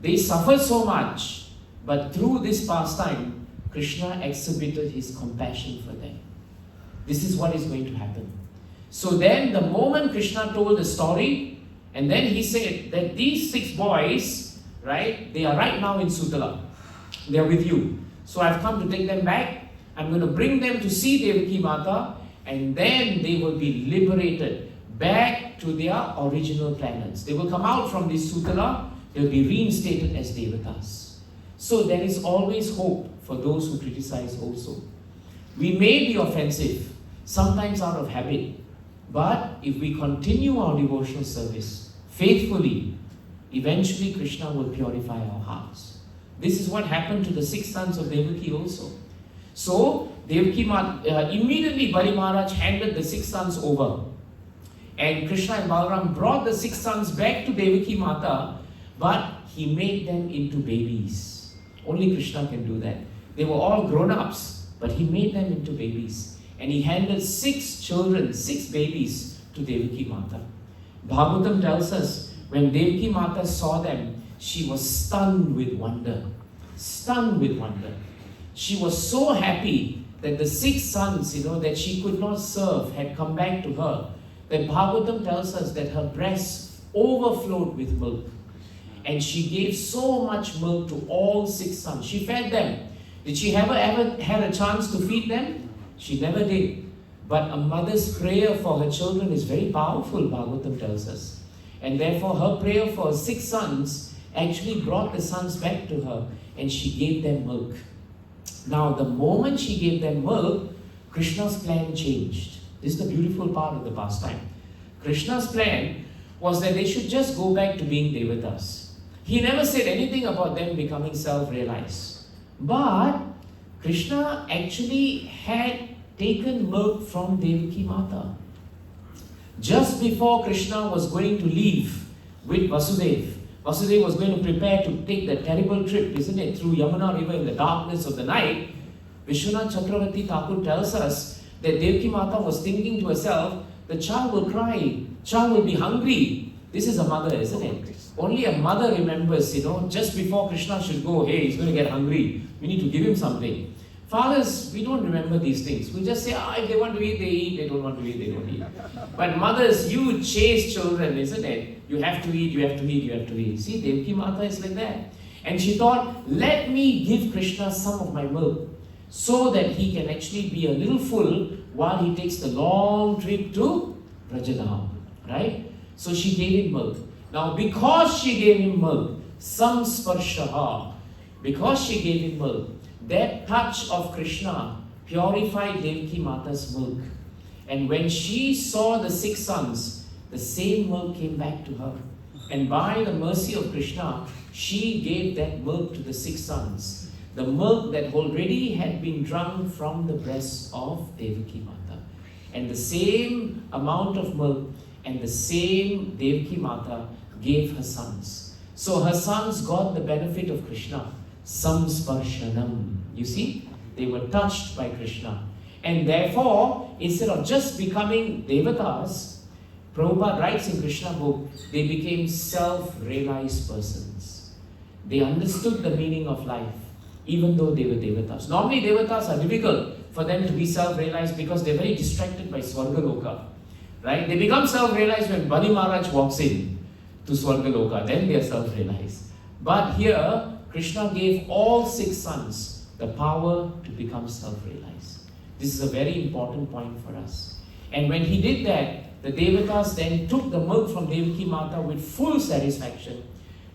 They suffered so much. But through this pastime, Krishna exhibited his compassion for them. This is what is going to happen. So then the moment Krishna told the story, and then he said that these 6 boys, right, they are right now in Sutala. They are with you. So I've come to take them back. I'm going to bring them to see Devaki Mata, and then they will be liberated back to their original planets. They will come out from this Sutala, they will be reinstated as Devatas. So there is always hope for those who criticize also. We may be offensive, sometimes out of habit, but if we continue our devotional service faithfully, eventually Krishna will purify our hearts. This is what happened to the 6 sons of Devaki also. So, immediately Bali Maharaj handed the 6 sons over. And Krishna and Balaram brought the 6 sons back to Devaki Mata, but he made them into babies. Only Krishna can do that. They were all grown-ups, but he made them into babies. And he handed 6 children, 6 babies to Devaki Mata. Bhagavatam tells us, when Devaki Mata saw them, she was stunned with wonder. Stunned with wonder. She was so happy that the 6 sons, that she could not serve had come back to her, that Bhagavatam tells us that her breasts overflowed with milk. And she gave so much milk to all 6 sons. She fed them. Did she ever had a chance to feed them? She never did. But a mother's prayer for her children is very powerful, Bhagavatam tells us. And therefore her prayer for her 6 sons actually brought the sons back to her, and she gave them milk. Now, the moment she gave them milk, Krishna's plan changed. This is the beautiful part of the pastime. Krishna's plan was that they should just go back to being Devatas. He never said anything about them becoming self-realized. But Krishna actually had taken milk from Devaki Mata. Just before Krishna was going to leave with Vasudeva, Vasudeva was going to prepare to take the terrible trip, isn't it, through Yamuna river in the darkness of the night. Vishwanath Chakravarti Thakur tells us that Devaki Mata was thinking to herself, the child will cry, child will be hungry. This is a mother, isn't it? Only a mother remembers, just before Krishna should go, hey, he's going to get hungry. We need to give him something. Fathers, we don't remember these things. We just say, if they want to eat, they eat. They don't want to eat, they don't eat. But mothers, you chase children, isn't it? You have to eat, you have to eat, you have to eat. See, Devaki Mata is like that. And she thought, let me give Krishna some of my milk so that he can actually be a little full while he takes the long trip to Brajadham. Right? So she gave him milk. Now, because she gave him milk, samsparshaha, because she gave him milk, that touch of Krishna purified Devaki Mata's milk. And when she saw the 6 sons, the same milk came back to her. And by the mercy of Krishna, she gave that milk to the 6 sons. The milk that already had been drunk from the breasts of Devaki Mata. And the same amount of milk and the same Devaki Mata gave her sons. So her sons got the benefit of Krishna. Samsparshanam. You see, they were touched by Krishna. And therefore, instead of just becoming Devatas, Prabhupada writes in Krishna book, they became self-realized persons. They understood the meaning of life, even though they were Devatas. Normally, Devatas are difficult for them to be self-realized because they're very distracted by Swargaloka. Right? They become self-realized when Bali Maharaj walks in to Swargaloka. Then they are self-realized. But here, Krishna gave all 6 sons the power to become self-realized. This is a very important point for us. And when he did that, the Devatas then took the milk from Devaki Mata with full satisfaction.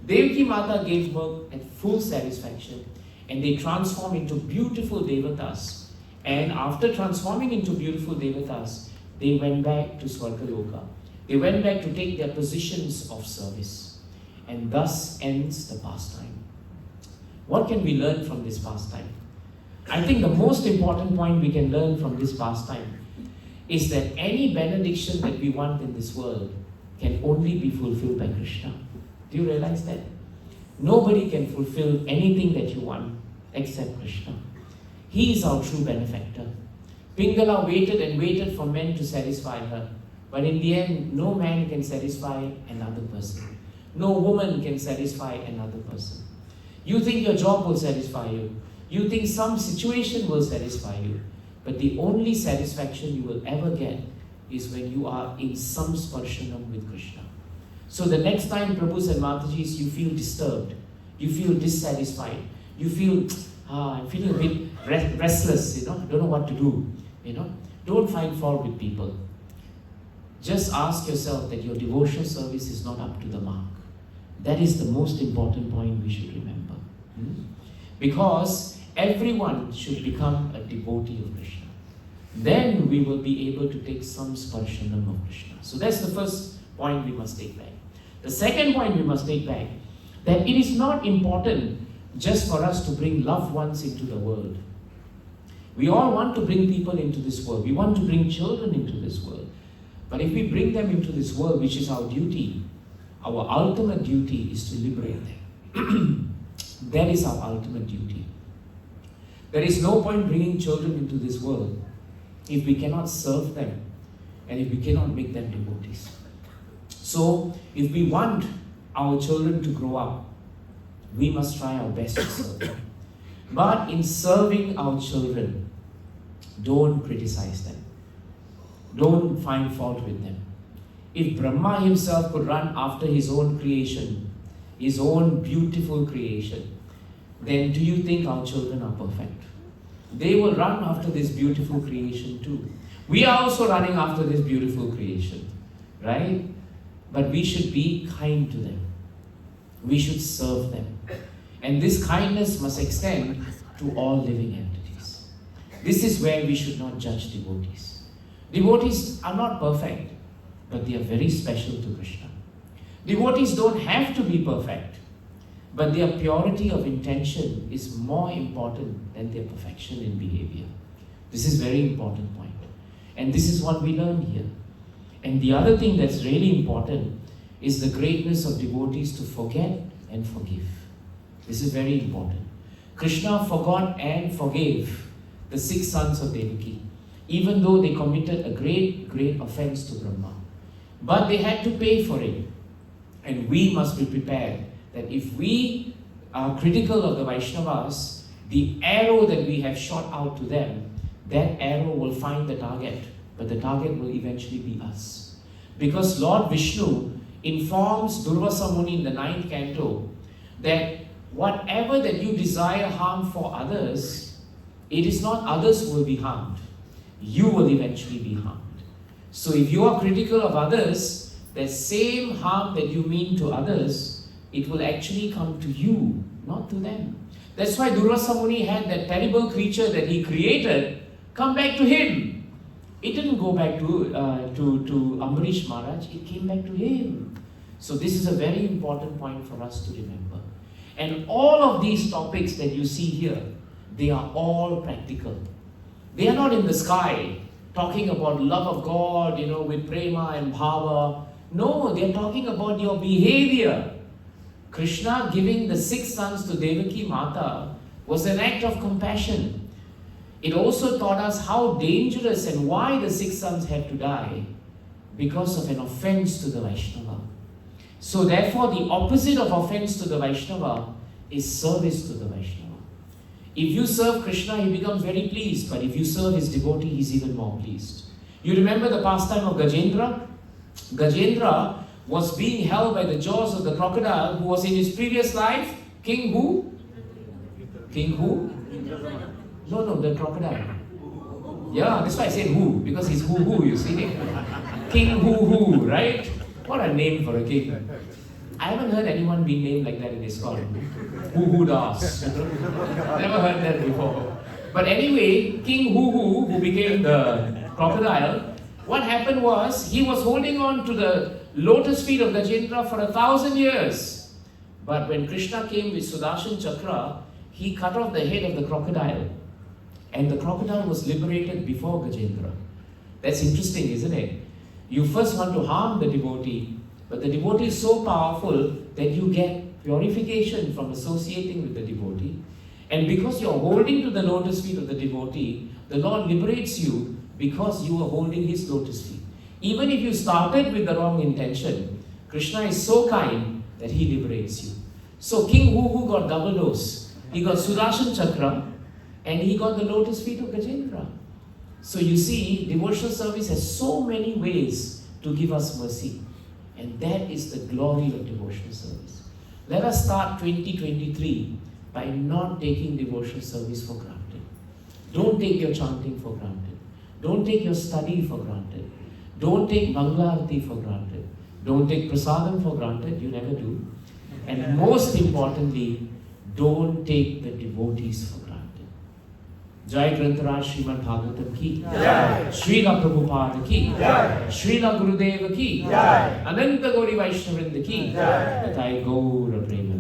Devaki Mata gave milk at full satisfaction, and they transformed into beautiful Devatas. And after transforming into beautiful Devatas, they went back to Swargaloka. They went back to take their positions of service. And thus ends the pastime. What can we learn from this pastime? I think the most important point we can learn from this pastime is that any benediction that we want in this world can only be fulfilled by Krishna. Do you realize that? Nobody can fulfill anything that you want except Krishna. He is our true benefactor. Pingala waited and waited for men to satisfy her. But in the end, no man can satisfy another person. No woman can satisfy another person. You think your job will satisfy you. You think some situation will satisfy you. But the only satisfaction you will ever get is when you are in some sparshanam with Krishna. So the next time, Prabhus and Matajis, you feel disturbed, you feel dissatisfied, you feel, I'm feeling a bit restless, don't know what to do, don't find fault with people. Just ask yourself that your devotional service is not up to the mark. That is the most important point we should remember. Because everyone should become a devotee of Krishna. Then we will be able to take some sparshanam of Krishna. So that's the first point we must take back. The second point we must take back, that it is not important just for us to bring loved ones into the world. We all want to bring people into this world. We want to bring children into this world. But if we bring them into this world, which is our duty, our ultimate duty is to liberate them. That is our ultimate duty. There is no point bringing children into this world if we cannot serve them and if we cannot make them devotees. So, if we want our children to grow up, we must try our best to serve them. But in serving our children, don't criticize them. Don't find fault with them. If Brahma himself could run after his own creation, his own beautiful creation, then do you think our children are perfect? They will run after this beautiful creation too. We are also running after this beautiful creation, right? But we should be kind to them. We should serve them. And this kindness must extend to all living entities. This is where we should not judge devotees. Devotees are not perfect, but they are very special to Krishna. Devotees don't have to be perfect, but their purity of intention is more important than their perfection in behavior. This is a very important point. And this is what we learn here. And the other thing that's really important is the greatness of devotees to forget and forgive. This is very important. Krishna forgot and forgave the 6 sons of Devaki, even though they committed a great, great offense to Brahma. But they had to pay for it. And we must be prepared that if we are critical of the Vaishnavas, the arrow that we have shot out to them, that arrow will find the target, but the target will eventually be us. Because Lord Vishnu informs Durvasa Muni in the 9th canto that whatever that you desire harm for others, it is not others who will be harmed. You will eventually be harmed. So if you are critical of others, the same harm that you mean to others, it will actually come to you, not to them. That's why Durvasa Muni had that terrible creature that he created come back to him. It didn't go back to Ambarish Maharaj, it came back to him. So this is a very important point for us to remember. And all of these topics that you see here, they are all practical. They are not in the sky, talking about love of God, with prema and bhava. No, they are talking about your behavior. Krishna giving the 6 sons to Devaki Mata was an act of compassion. It also taught us how dangerous and why the 6 sons had to die, because of an offense to the Vaishnava. So therefore, the opposite of offense to the Vaishnava is service to the Vaishnava. If you serve Krishna, he becomes very pleased, but if you serve his devotee, he's even more pleased. You remember the pastime of Gajendra? Gajendra was being held by the jaws of the crocodile, who was in his previous life king who? King who? No, the crocodile. Yeah, that's why I said who, because he's who, you see. King Hoo, right? What a name for a king. I haven't heard anyone be named like that in ISKCON. Das. Never heard that before. But anyway, King who became the crocodile, what happened was, he was holding on to the lotus feet of Gajendra for 1,000 years. But when Krishna came with Sudarshan Chakra, he cut off the head of the crocodile. And the crocodile was liberated before Gajendra. That's interesting, isn't it? You first want to harm the devotee, but the devotee is so powerful that you get purification from associating with the devotee. And because you're holding to the lotus feet of the devotee, the Lord liberates you because you are holding his lotus feet. Even if you started with the wrong intention, Krishna is so kind that he liberates you. So King Hoo got double dose. He got Sudarshan Chakra and he got the lotus feet of Gajendra. So you see, devotional service has so many ways to give us mercy. And that is the glory of devotional service. Let us start 2023 by not taking devotional service for granted. Don't take your chanting for granted. Don't take your study for granted. Don't take Mangala Arati for granted. Don't take Prasadam for granted. You never do. And most importantly, don't take the devotees for granted. Jai Grantaraj Srimad Bhagavatam ki Jai, Srila Prabhupada ki Jai, Srila Gurudeva ki Jai, Ananta Gauri Vaishnavrinda ki Jai, Nitai Gaura Prema.